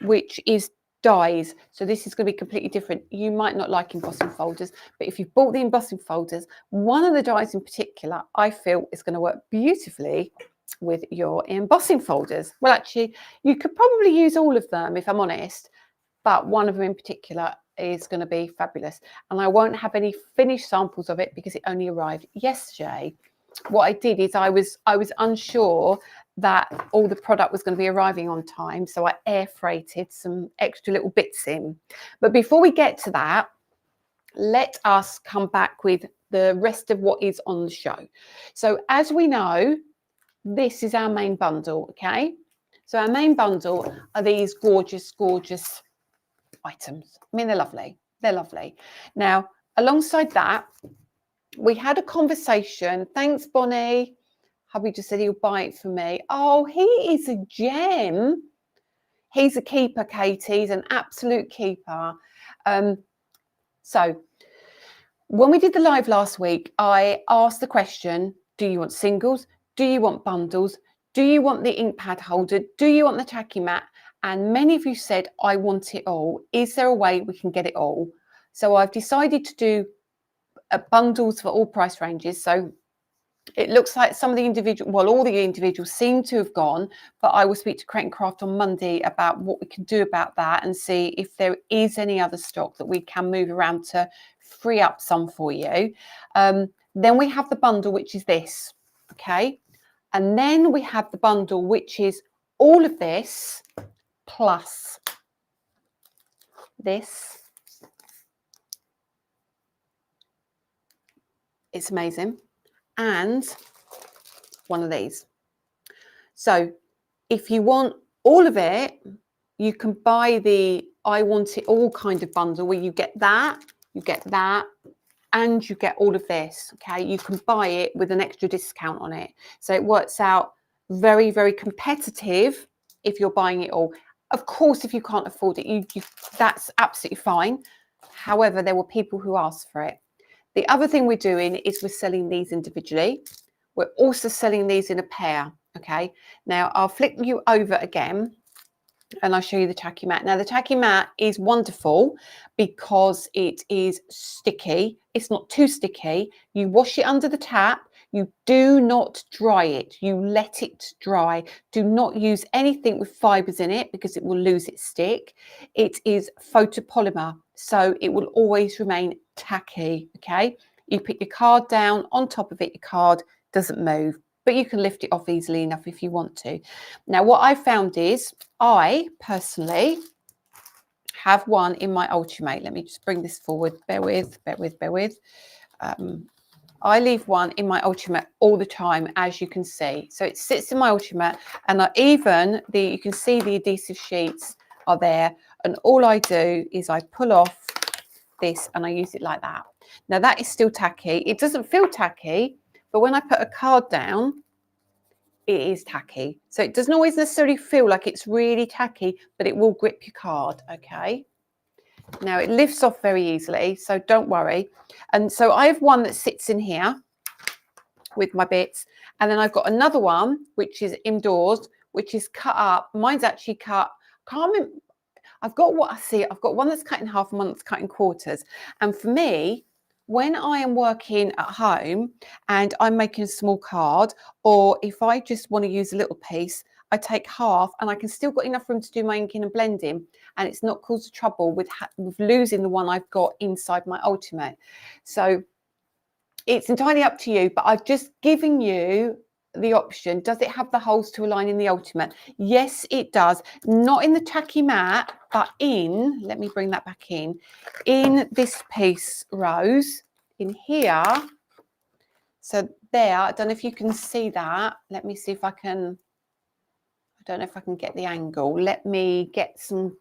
which is dies. So this is going to be completely different. You might not like embossing folders, but if you've bought the embossing folders, one of the dies in particular, I feel is going to work beautifully with your embossing folders. Well, actually, you could probably use all of them, if I'm honest, but one of them in particular is going to be fabulous. And I won't have any finished samples of it because it only arrived yesterday. What I did is I was unsure that all the product was going to be arriving on time, so I air freighted some extra little bits in. But before we get to that, let us come back with the rest of what is on the show. So as we know, this is our main bundle, okay? So our main bundle are these gorgeous, gorgeous items. I mean, they're lovely. They're lovely. Now, alongside that, we had a conversation. Thanks, Bonnie. Hubby just said he'll buy it for me. Oh, he is a gem. He's a keeper, Katie. He's an absolute keeper. So when we did the live last week, I asked the question, do you want singles? Do you want bundles? Do you want the ink pad holder? Do you want the Tacky Mat? And many of you said, I want it all. Is there a way we can get it all? So I've decided to do bundles for all price ranges. So it looks like some of the individual, well, all the individuals seem to have gone, but I will speak to Crate & Craft on Monday about what we can do about that and see if there is any other stock that we can move around to free up some for you. Then we have the bundle, which is this, okay? And then we have the bundle, which is all of this plus this. It's amazing. And one of these. So if you want all of it, you can buy the I want it all kind of bundle where you get that, and you get all of this. Okay, you can buy it with an extra discount on it. So it works out very, very competitive if you're buying it all. Of course, if you can't afford it, that's absolutely fine. However, there were people who asked for it. The other thing we're doing is we're selling these individually. We're also selling these in a pair, okay? Now, I'll flick you over again and I'll show you the Tacky Mat. Now, the Tacky Mat is wonderful because it is sticky. It's not too sticky. You wash it under the tap. You do not dry it. You let it dry. Do not use anything with fibres in it because it will lose its stick. It is photopolymer, so it will always remain tacky, okay? You put your card down on top of it, your card doesn't move, but you can lift it off easily enough if you want to. Now, what I found is I personally have one in my Ultimate. Let me just bring this forward. Bear with. I leave one in my Ultimate all the time, as you can see. So it sits in my Ultimate, and you can see the adhesive sheets are there. And all I do is I pull off this and I use it like that. Now that is still tacky. It doesn't feel tacky, but when I put a card down, it is tacky. So it doesn't always necessarily feel like it's really tacky, but it will grip your card, okay? Now it lifts off very easily, so don't worry. And so I have one that sits in here with my bits, and then I've got another one which is indoors, which is cut up. Mine's actually cut. I've got one that's cut in half and one that's cut in quarters. And for me, when I am working at home and I'm making a small card, or if I just want to use a little piece, I take half and I can still got enough room to do my inking and blending, and it's not caused trouble with losing the one I've got inside my Ultimate. So it's entirely up to you, but I've just given you the option. Does it have the holes to align in the Ultimate? Yes, it does. Not in the Tacky Mat, but let me bring that back in this piece, Rose, in here. So there, I don't know if you can see that. Let me see if I can. I don't know if I can get the angle. Let me get some,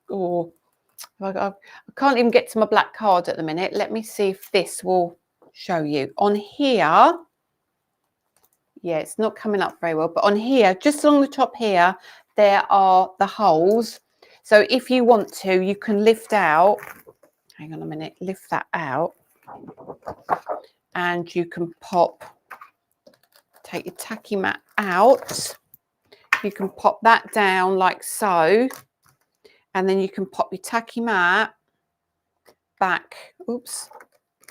I can't even get to my black card at the minute. Let me see if this will show you. On here, yeah, it's not coming up very well, but on here, just along the top here, there are the holes. So if you want to, you can lift out, hang on a minute, lift that out, and you can take your Tacky Mat out. You can pop that down like so, And then you can pop your Tacky Mat back, oops,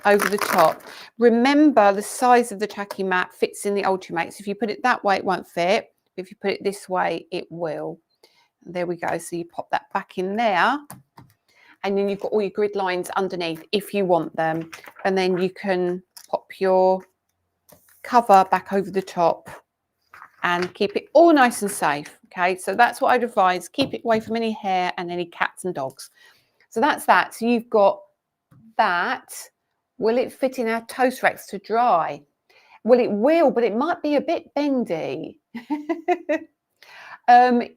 over the top. Remember, the size of the Tacky Mat fits in the Ultimate. So if you put it that way, it won't fit. If you put it this way, it will. There we go. So you pop that back in there. And then you've got all your grid lines underneath if you want them. And then you can pop your cover back over the top and keep it all nice and safe. Okay, so that's what I'd advise. Keep it away from any hair and any cats and dogs. So that's that. So you've got that. Will it fit in our toast racks to dry? Well, it will, but it might be a bit bendy.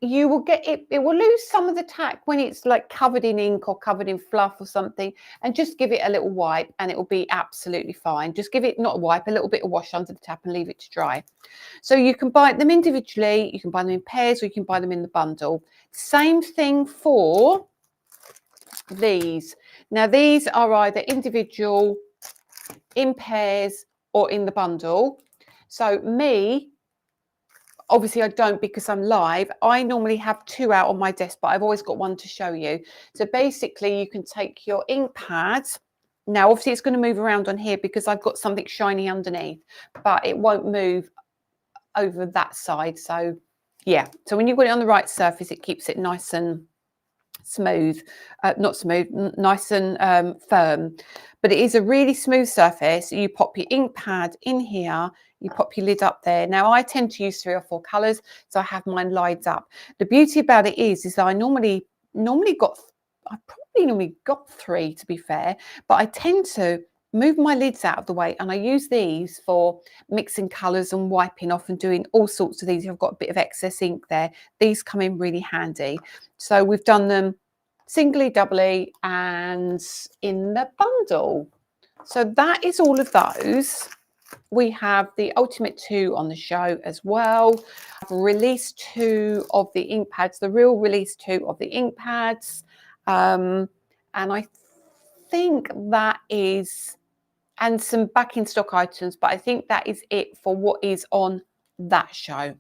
You will get it, it will lose some of the tack when it's like covered in ink or covered in fluff or something, and just give it a little wipe and it will be absolutely fine. Just give it, not a wipe, a little bit of wash under the tap and leave it to dry. So you can buy them individually, you can buy them in pairs, or you can buy them in the bundle. Same thing for these. Now these are either individual, in pairs, or in the bundle. So me, obviously I don't because I'm live. I normally have 2 out on my desk, but I've always got 1 to show you. So basically you can take your ink pads. Now obviously it's going to move around on here because I've got something shiny underneath, but it won't move over that side. So yeah, so when you've got it on the right surface, it keeps it nice and smooth, not smooth, nice and firm. But it is a really smooth surface. You pop your ink pad in here, you pop your lid up there. Now I tend to use 3 or 4 colours, so I have mine lids up. The beauty about it is that I normally got 3, to be fair, but I tend to move my lids out of the way, and I use these for mixing colours and wiping off and doing all sorts of these. If I've got a bit of excess ink there, these come in really handy. So we've done them singly, doubly, and in the bundle. So that is all of those. We have the Ultimate 2 on the show as well. Release 2 of the ink pads, the real release 2 of the ink pads. And I think that is, and some back in stock items, but I think that is it for what is on that show.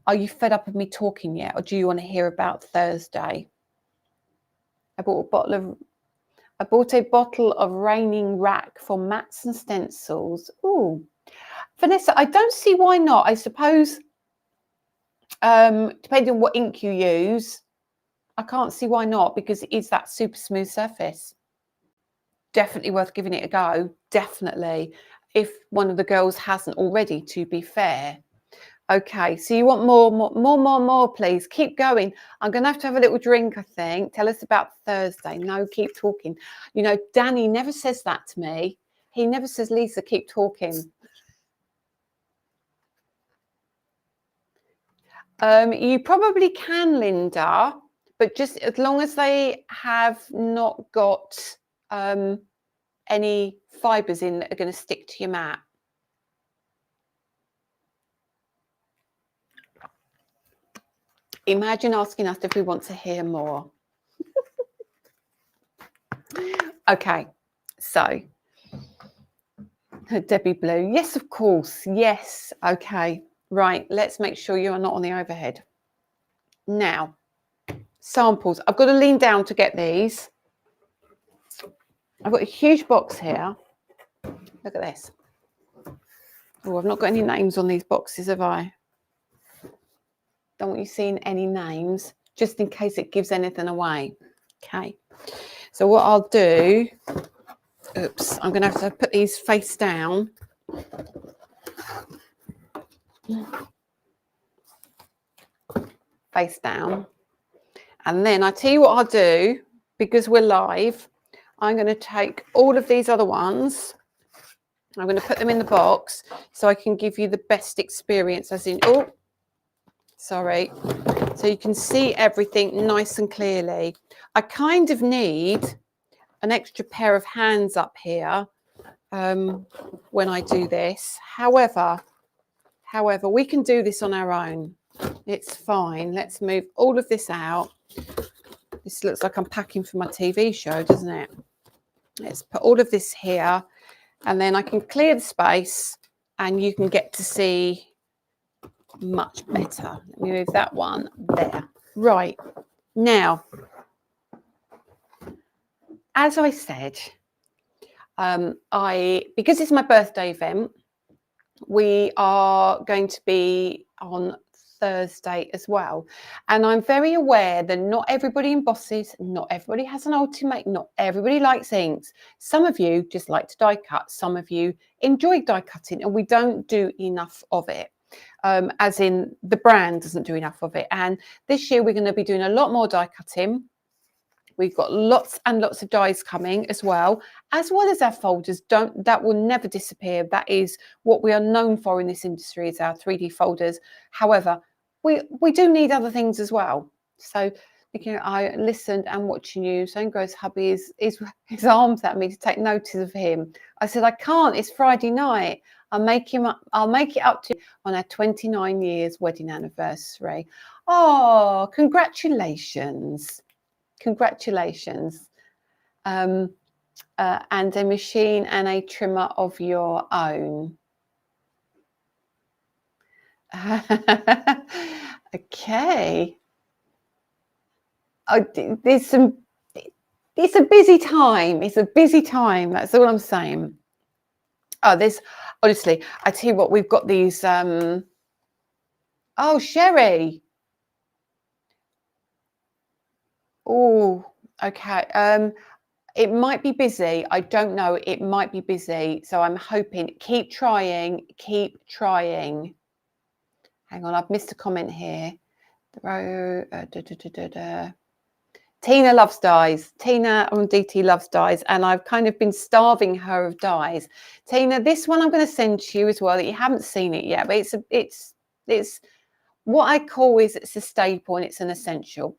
Are you fed up of me talking yet, or do you want to hear about Thursday? I bought a bottle of Raining Rack for mats and stencils. Ooh, Vanessa, I don't see why not. I suppose, depending on what ink you use, I can't see why not, because it is that super smooth surface. Definitely worth giving it a go. Definitely, if one of the girls hasn't already, to be fair. Okay, so you want more, please. Keep going. I'm going to have a little drink, I think. Tell us about Thursday. No, keep talking. You know, Danny never says that to me. He never says, Lisa, keep talking. You probably can, Linda, but just as long as they have not got any fibres in that are going to stick to your mat. Imagine asking us if we want to hear more. Okay, so Debbie Blue, yes, of course, yes. Okay, right, let's make sure you are not on the overhead. Now, samples. I've got to lean down to get these. I've got a huge box here. Look at this. Oh, I've not got any names on these boxes, have I? Don't want you seeing any names, just in case it gives anything away. Okay, so what I'll do, oops, I'm going to have to put these face down. Face down. And then I tell you what I'll do, because we're live, I'm going to take all of these other ones. I'm going to put them in the box so I can give you the best experience, as in, oh, sorry. So you can see everything nice and clearly. I kind of need an extra pair of hands up here when I do this. However, we can do this on our own. It's fine. Let's move all of this out. This looks like I'm packing for my TV show, doesn't it? Let's put all of this here, and then I can clear the space and you can get to see much better. Let me move that one there. Right. Now, as I said, because it's my birthday event, we are going to be on Thursday as well. And I'm very aware that not everybody embosses, not everybody has an ultimate, not everybody likes inks. Some of you just like to die cut. Some of you enjoy die cutting, and we don't do enough of it. As in the brand doesn't do enough of it. And this year we're going to be doing a lot more die cutting. We've got lots and lots of dies coming as well as our folders. That will never disappear. That is what we are known for in this industry, is our 3D folders. However, we do need other things as well. So, you know, I listened and watching you. So Gross hubby is his arms at me to take notice of him. I said, I can't. It's Friday night. I'll make it up to you on our 29 years wedding anniversary. Oh, congratulations. Congratulations. And a machine and a trimmer of your own. Okay. Oh, it's a busy time. It's a busy time. That's all I'm saying. Oh, honestly, I tell you what, we've got these. Oh, Sherry. Oh, okay. It might be busy. I don't know. It might be busy. So I'm hoping. Keep trying. Keep trying. Hang on, I've missed a comment here. Tina loves dies. Tina on DT loves dies, and I've kind of been starving her of dies. Tina, this one I'm going to send to you as well. That you haven't seen it yet, but it's what I call it's a staple and it's an essential.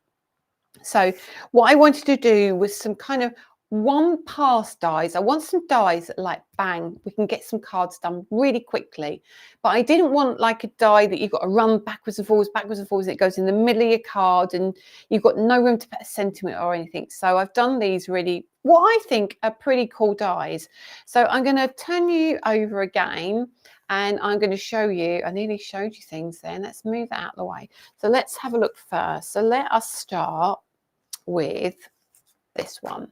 So what I wanted to do was some kind of one pass dies. I want some dies that, like, bang, we can get some cards done really quickly. But I didn't want like a die that you've got to run backwards and forwards, and it goes in the middle of your card and you've got no room to put a sentiment or anything. So I've done these really, what I think are pretty cool dies. So I'm going to turn you over again and I'm going to show you, I nearly showed you things then. Let's move that out of the way. So let's have a look first. So let us start with this one.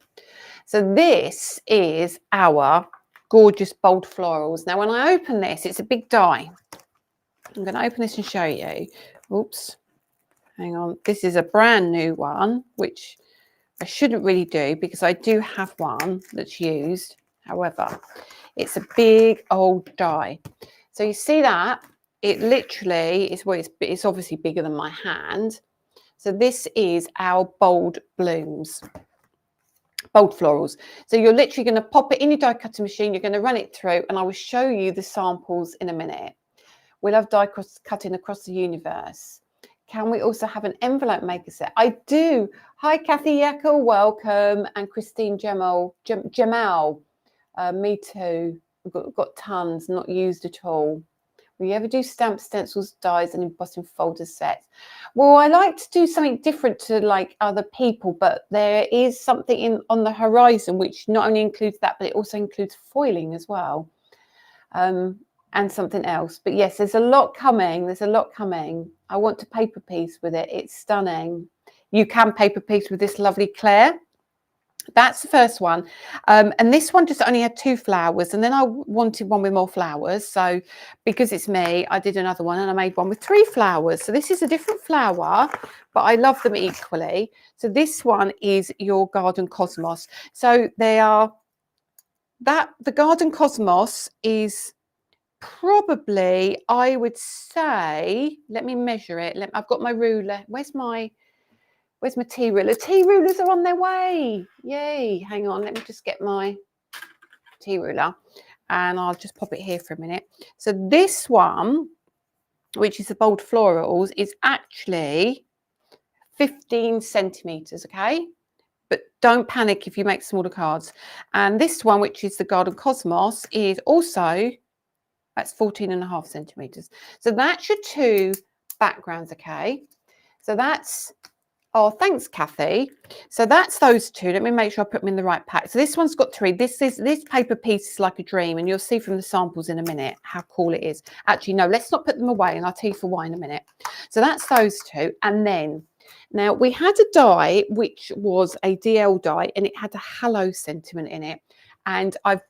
So this is our gorgeous bold florals. Now when I open this, it's a big die. I'm going to open this and show you. Oops, hang on. This is a brand new one, which I shouldn't really do because I do have one that's used. However, it's a big old die. So you see that? It literally is, well, it's obviously bigger than my hand. So this is our bold blooms. Bold florals. So you're literally going to pop it in your die cutting machine. You're going to run it through, and I will show you the samples in a minute. We'll have die cutting across the universe. Can we also have an envelope maker set? I do. Hi, Kathy Yekel, welcome, and Christine Jamal. Me too. We've got tons not used at all. Will you ever do stamp stencils, dies, and embossing folder sets? Well, I like to do something different to like other people, but there is something on the horizon which not only includes that, but it also includes foiling as well, and something else. But yes, there's a lot coming. There's a lot coming. I want to paper piece with it. It's stunning. You can paper piece with this lovely Claire. That's the first one, and this one just only had 2 flowers, and then I wanted one with more flowers, so because it's me, I did another one and I made one with 3 flowers. So this is a different flower, but I love them equally. So this one is your Garden Cosmos. So they are the Garden Cosmos is probably, I would say, let me measure it. I've got my ruler. Where's my tea ruler? Tea rulers are on their way. Yay. Hang on. Let me just get my tea ruler and I'll just pop it here for a minute. So this one, which is the bold florals, is actually 15 centimeters. Okay. But don't panic if you make smaller cards. And this one, which is the Garden Cosmos, is also, that's 14.5 centimeters. So that's your 2 backgrounds. Okay. So that's, oh, thanks, Kathy. So that's those 2. Let me make sure I put them in the right pack. So this one's got 3. This paper piece is like a dream, and you'll see from the samples in a minute how cool it is. Actually, no, let's not put them away, and I'll tell you for why in a minute. So that's those 2. And then Now, we had a die which was a DL die, and it had a hello sentiment in it. And I've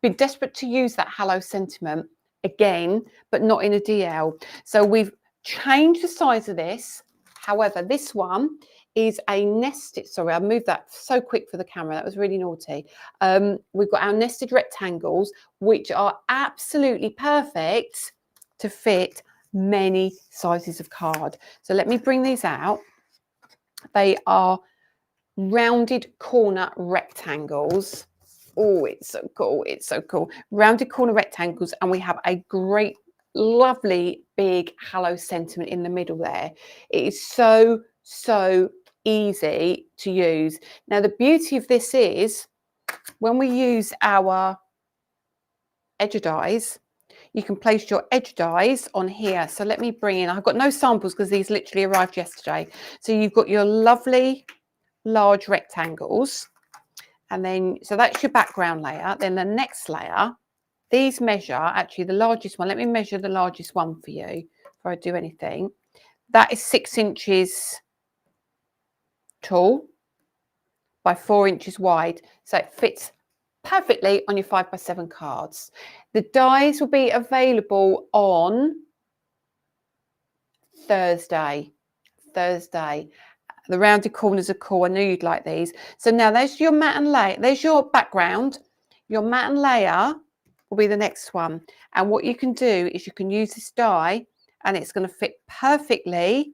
been desperate to use that hello sentiment again, but not in a DL. So we've changed the size of this. However, this one is a nested, sorry, I moved that so quick for the camera. That was really naughty. We've got our nested rectangles, which are absolutely perfect to fit many sizes of card. So let me bring these out. They are rounded corner rectangles. Oh, it's so cool. It's so cool. Rounded corner rectangles, and we have a great, lovely, big hello sentiment in the middle there. It is so, so easy to use. Now, the beauty of this is when we use our edge dies, you can place your edge dies on here. So let me bring in, I've got no samples because these literally arrived yesterday. So you've got your lovely large rectangles, and then so that's your background layer. Then the next layer, these measure, actually the largest one, let me measure the largest one for you before I do anything. That is 6 inches tall by 4 inches wide, so it fits perfectly on your 5x7 cards. The dies will be available on Thursday. The rounded corners are cool. I knew you'd like these. So now there's your mat and layer. There's your background. Your mat and layer will be the next one. And what you can do is you can use this die, and it's going to fit perfectly.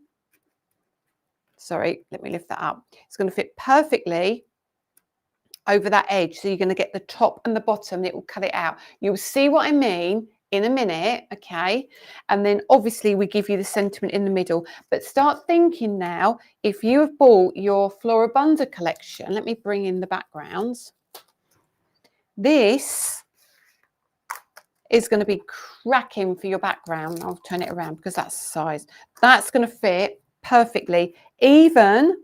Sorry, let me lift that up. It's going to fit perfectly over that edge. So you're going to get the top and the bottom, and it will cut it out. You'll see what I mean in a minute, okay? And then obviously we give you the sentiment in the middle. But start thinking now, if you have bought your Floribunda collection, let me bring in the backgrounds. This is going to be cracking for your background. I'll turn it around because that's the size. That's going to fit perfectly. Even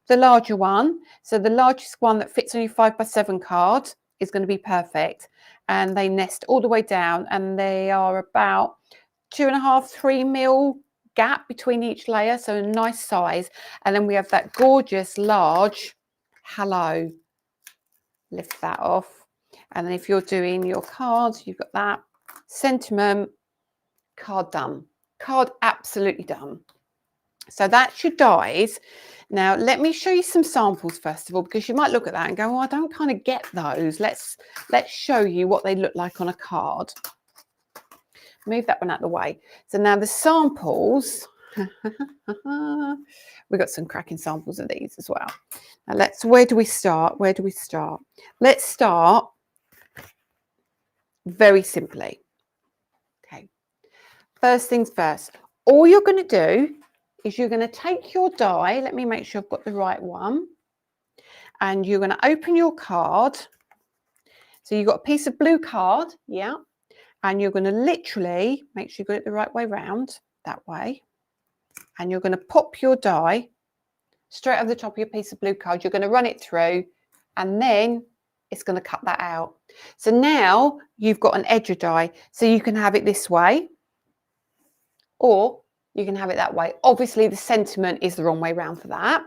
the larger one, so the largest one that fits on your 5x7 card is going to be perfect. And they nest all the way down, and they are about 2.5, 3 mil gap between each layer, so a nice size. And then we have that gorgeous large hello. Lift that off. And then if you're doing your cards, you've got that sentiment, card done. Card absolutely done. So that's your dies. Now, let me show you some samples first of all, because you might look at that and go, well, I don't kind of get those. Let's show you what they look like on a card. Move that one out of the way. So now the samples, we've got some cracking samples of these as well. Now where do we start? Where do we start? Let's start very simply. Okay. First things first, all you're going to do is you're going to take your die. Let me make sure I've got the right one. And you're going to open your card. So you've got a piece of blue card, yeah. And you're going to literally make sure you got it the right way round, that way. And you're going to pop your die straight over the top of your piece of blue card. You're going to run it through, and then it's going to cut that out. So now you've got an edge die. So you can have it this way, or you can have it that way. Obviously, the sentiment is the wrong way round for that.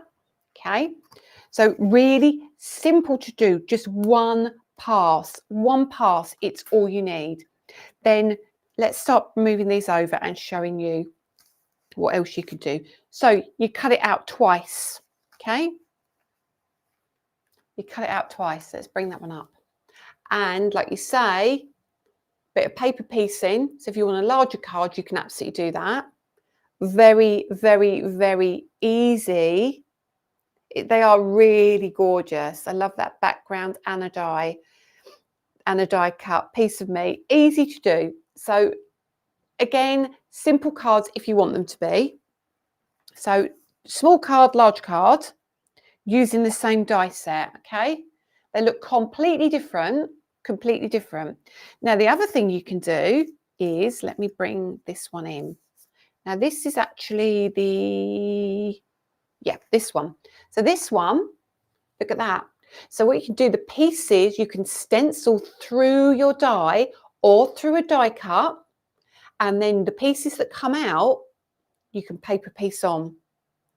Okay. So really simple to do. Just one pass. One pass. It's all you need. Then let's start moving these over and showing you what else you could do. So you cut it out twice. Okay. You cut it out twice. Let's bring that one up. And like you say, bit of paper piecing. So if you want a larger card, you can absolutely do that. Very, very, very easy. They are really gorgeous. I love that background and a die cut piece of me. Easy to do. So again, simple cards if you want them to be. So small card, large card, using the same die set. Okay, they look completely different. Completely different. Now the other thing you can do is, let me bring this one in. Now this is actually this one. So this one, look at that. So what you can do, the pieces you can stencil through your die or through a die cut, and then the pieces that come out, you can paper piece on.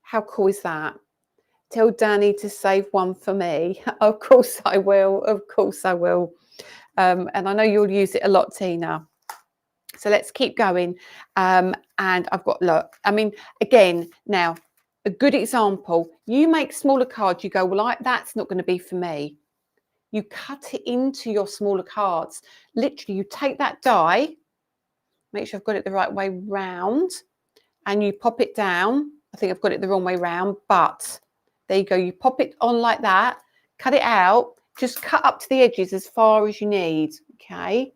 How cool is that? Tell Danny to save one for me. Of course I will. Of course I will. And I know you'll use it a lot, Tina. So let's keep going. And I've got, look, I mean, again, now, a good example, you make smaller cards, you go, well, that's not going to be for me. You cut it into your smaller cards. Literally, you take that die, make sure I've got it the right way round, and you pop it down. I think I've got it the wrong way round, but there you go. You pop it on like that, cut it out, just cut up to the edges as far as you need, okay?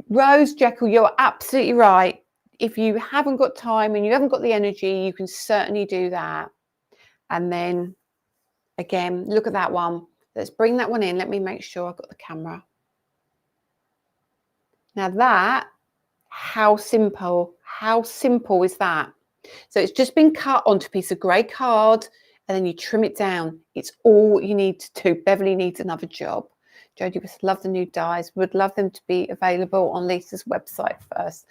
Rose Jekyll, you're absolutely right. If you haven't got time and you haven't got the energy, you can certainly do that. And then, again, look at that one. Let's bring that one in. Let me make sure I've got the camera. Now that, how simple is that? So it's just been cut onto a piece of grey card and then you trim it down. It's all you need to do. Beverly needs another job. Jodie would love the new dies. Would love them to be available on Lisa's website first.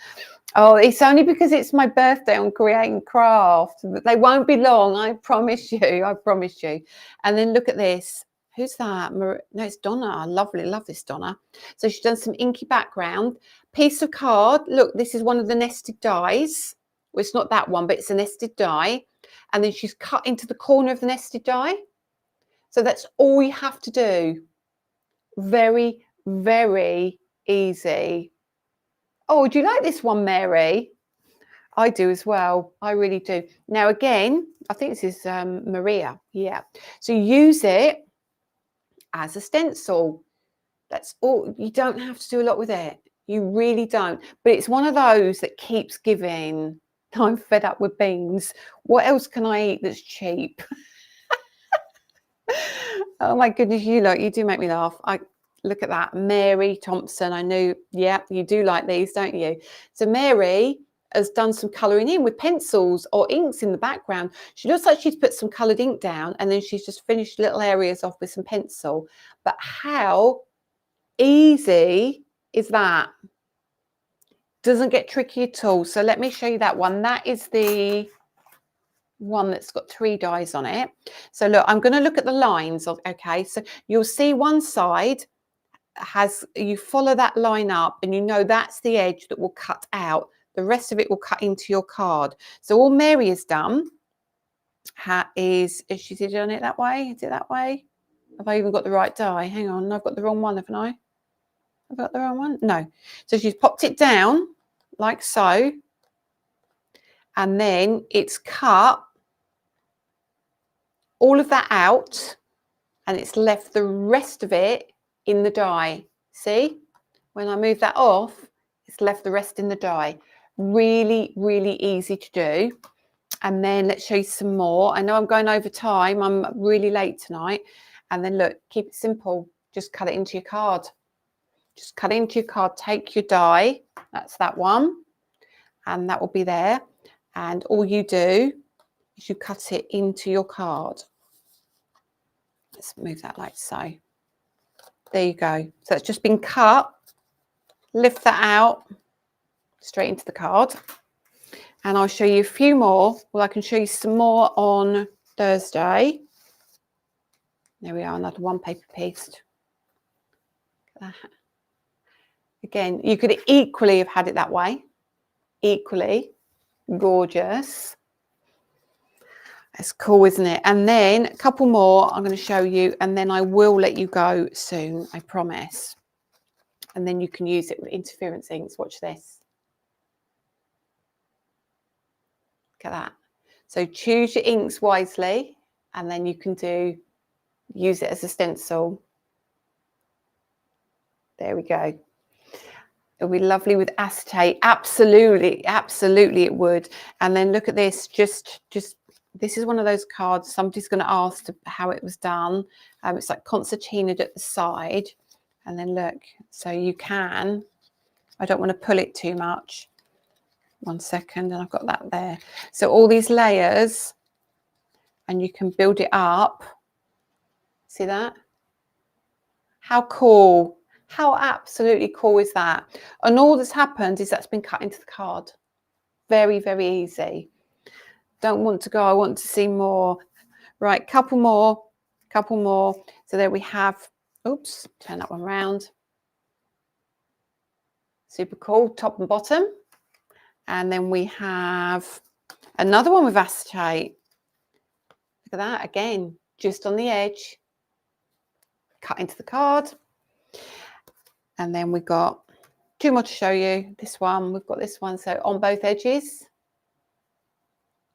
Oh, it's only because it's my birthday on Create and Craft. They won't be long, I promise you. I promise you. And then look at this. Who's that? No, it's Donna. Lovely. Love this Donna. So she's done some inky background. Piece of card. Look, this is one of the nested dies. Well, it's not that one, but it's a nested die. And then she's cut into the corner of the nested die. So that's all you have to do. Very, very easy. Oh, do you like this one, Mary? I do as well. I really do. Now, again, I think this is Maria. Yeah. So use it as a stencil. That's all. You don't have to do a lot with it. You really don't. But it's one of those that keeps giving. I'm fed up with beans. What else can I eat that's cheap? Oh my goodness, you do make me laugh. Look at that. Mary Thompson. I knew, yeah, you do like these, don't you? So Mary has done some colouring in with pencils or inks in the background. She looks like she's put some coloured ink down and then she's just finished little areas off with some pencil. But how easy is that? Doesn't get tricky at all. So let me show you that one. That is the one that's got 3 dies on it. So look, I'm going to look at the lines of, okay, so you'll see one side has, you follow that line up and you know that's the edge that will cut out. The rest of it will cut into your card. So all Mary has done is she done it that way? Is it that way? Have I even got the right die? Hang on, I've got the wrong one, haven't I? I've got the wrong one? No. So she's popped it down like so. And then it's cut all of that out and it's left the rest of it in the die. See, when I move that off, it's left the rest in the die. Really, really easy to do. And then let's show you some more. I know I'm going over time. I'm really late tonight. And then look, keep it simple. Just cut it into your card. Just cut it into your card. Take your die. That's that one. And that will be there. And all you do is you cut it into your card. Let's move that like so. There you go. So it's just been cut. Lift that out straight into the card. And I'll show you a few more. Well, I can show you some more on Thursday. There we are, another one paper piece. Again, you could equally have had it that way. Equally gorgeous. That's cool, isn't it? And then a couple more I'm going to show you, and then I will let you go soon, I promise. And then you can use it with interference inks. Watch this. Look at that. So choose your inks wisely, and then you can use it as a stencil. There we go. It'll be lovely with acetate. Absolutely, absolutely it would. And then look at this. Just this is one of those cards. Somebody's going to ask how it was done. It's like concertinaed at the side. And then look, so you can. I don't want to pull it too much. 1 second, and I've got that there. So all these layers, and you can build it up. See that? How cool. How absolutely cool is that? And all that's happened is that's been cut into the card. Very, very easy. Don't want to go. I want to see more. Right, couple more. So there we have, oops, turn that one around. Super cool, top and bottom. And then we have another one with acetate. Look at that, again, just on the edge. Cut into the card. And then we've got two more to show you. This one, we've got this one. So on both edges.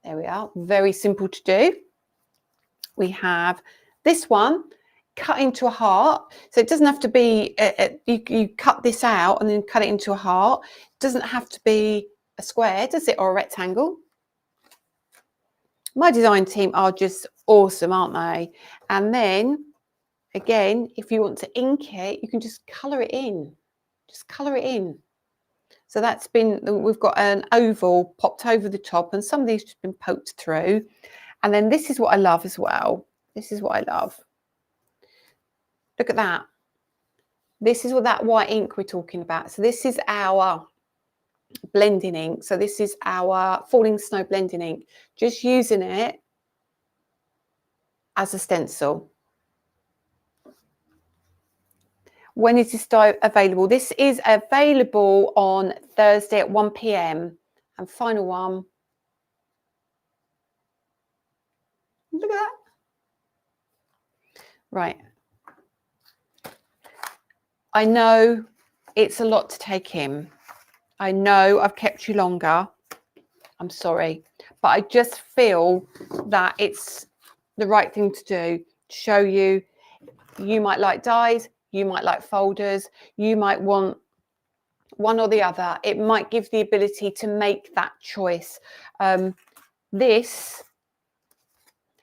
There we are. Very simple to do. We have this one cut into a heart. So it doesn't have to be, you cut this out and then cut it into a heart. It doesn't have to be a square, does it? Or a rectangle. My design team are just awesome, aren't they? And then, again, if you want to ink it, you can just colour it in. Just colour it in. So that's been, we've got an oval popped over the top and some of these have been poked through. And then this is what I love as well. This is what I love. Look at that. This is what that white ink we're talking about. So this is our blending ink. So this is our Falling Snow blending ink. Just using it as a stencil. When is this die available? This is available on Thursday at 1 p.m. And final one. Look at that. Right. I know it's a lot to take in. I know I've kept you longer. I'm sorry. But I just feel that it's the right thing to do to show you. You might like dies. You might like folders. You might want one or the other. It might give the ability to make that choice. This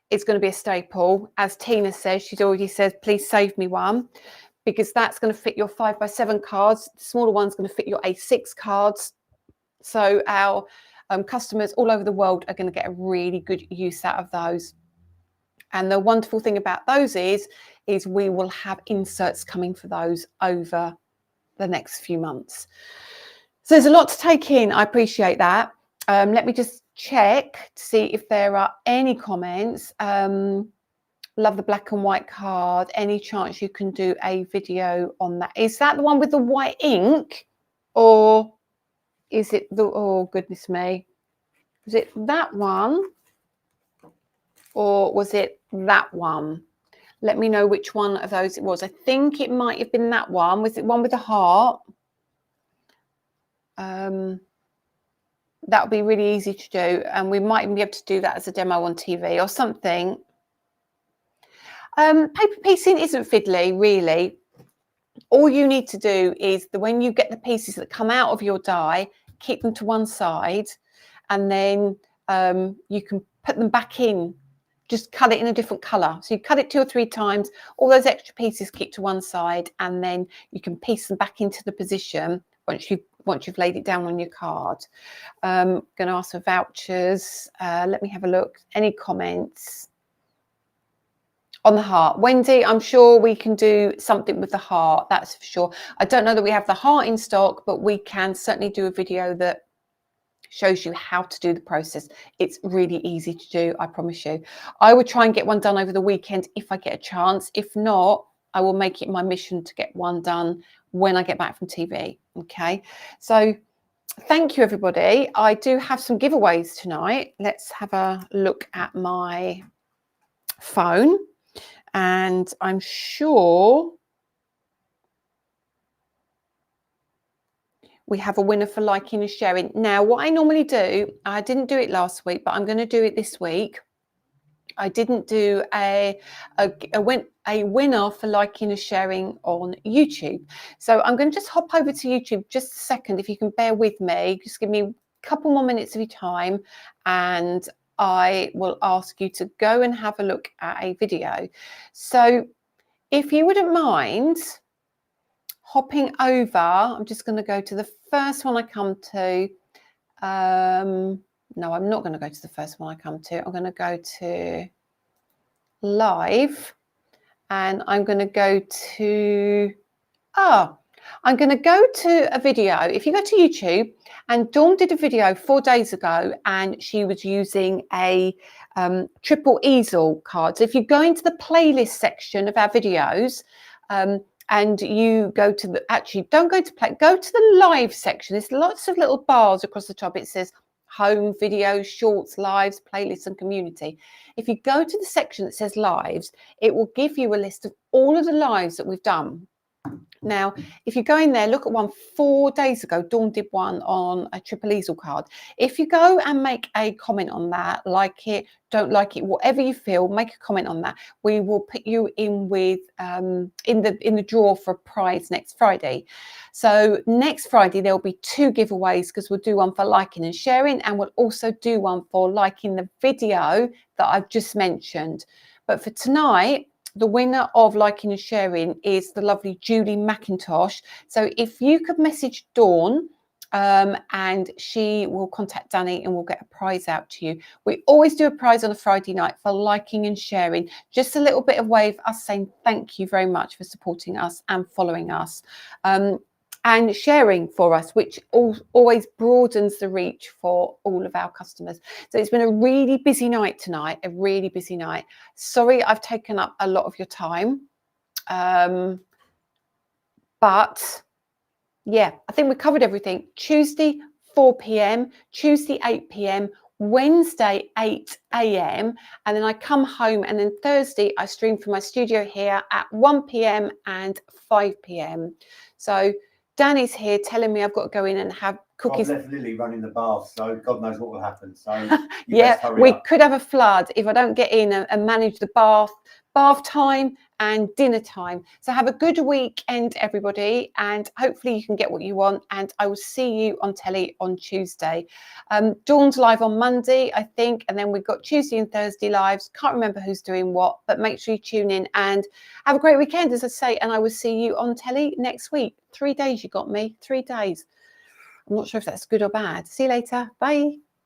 is going to be a staple. As Tina says, she's already said, please save me one, because that's going to fit your 5x7 cards. The smaller one's going to fit your A6 cards. So our customers all over the world are going to get a really good use out of those. And the wonderful thing about those is we will have inserts coming for those over the next few months. So there's a lot to take in. I appreciate that. Let me just check to see if there are any comments. Love the black and white card. Any chance you can do a video on that? Is that the one with the white ink, or is it the, oh goodness me, was it that one or was it that one? Let me know which one of those it was. I think it might have been that one. Was it one with the heart? That would be really easy to do, and we might even be able to do that as a demo on TV or something. Paper piecing isn't fiddly, really. All you need to do is when you get the pieces that come out of your die, keep them to one side, and then you can put them back in. Just cut it in a different colour. So you cut it 2 or 3 times, all those extra pieces keep to one side, and then you can piece them back into the position once you've laid it down on your card. Going to ask for vouchers. Let me have a look. Any comments? On the heart. Wendy, I'm sure we can do something with the heart, that's for sure. I don't know that we have the heart in stock, but we can certainly do a video that shows you how to do the process. It's really easy to do, I promise you. I would try and get one done over the weekend if I get a chance. If not, I will make it my mission to get one done when I get back from TV. Okay, so thank you, everybody. I do have some giveaways tonight. Let's have a look at my phone. And I'm sure we have a winner for liking and sharing. Now, what I normally do, I didn't do it last week, but I'm going to do it this week. I didn't do a winner for liking and sharing on YouTube. So I'm going to just hop over to YouTube just a second, if you can bear with me. Just give me a couple more minutes of your time, and I will ask you to go and have a look at a video. So if you wouldn't mind hopping over, I'm just going to go to the first one I come to. No, I'm not going to go to the first one I come to. I'm going to go to live, and I'm going to go to, I'm going to go to a video. If you go to YouTube, and Dawn did a video 4 days ago, and she was using a triple easel card. So if you go into the playlist section of our videos, and you go to the, actually don't go to play, go to the live section. There's lots of little bars across the top. It says home, videos, shorts, lives, playlists, and community. If you go to the section that says lives, it will give you a list of all of the lives that we've done. Now, if you go in there, look at one 4 days ago. Dawn did one on a triple easel card. If you go and make a comment on that, like it, don't like it, whatever you feel, make a comment on that. We will put you in with in the draw for a prize next Friday. So next Friday there will be 2 giveaways, because we'll do one for liking and sharing, and we'll also do one for liking the video that I've just mentioned. But for tonight, the winner of liking and sharing is the lovely Julie McIntosh. So if you could message Dawn, and she will contact Danny and we'll get a prize out to you. We always do a prize on a Friday night for liking and sharing. Just a little bit of way of us saying thank you very much for supporting us and following us. And sharing for us, which always broadens the reach for all of our customers. So it's been a really busy night tonight, a really busy night. Sorry I've taken up a lot of your time. But yeah, I think we covered everything. Tuesday, 4 p.m, Tuesday, 8 p.m, Wednesday, 8 a.m. And then I come home, and then Thursday, I stream from my studio here at 1 p.m. and 5 p.m. So Danny's here telling me I've got to go in and have cookies. I've left Lily running the bath, so God knows what will happen. So yeah, we could have a flood if I don't get in and manage the bath time and dinner time. So have a good weekend, everybody, and hopefully you can get what you want. And I will see you on telly on Tuesday. Dawn's live on Monday, I think, and then we've got Tuesday and Thursday lives. Can't remember who's doing what, but make sure you tune in and have a great weekend, as I say, and I will see you on telly next week. 3 days you got me, 3 days. I'm not sure if that's good or bad. See you later. Bye.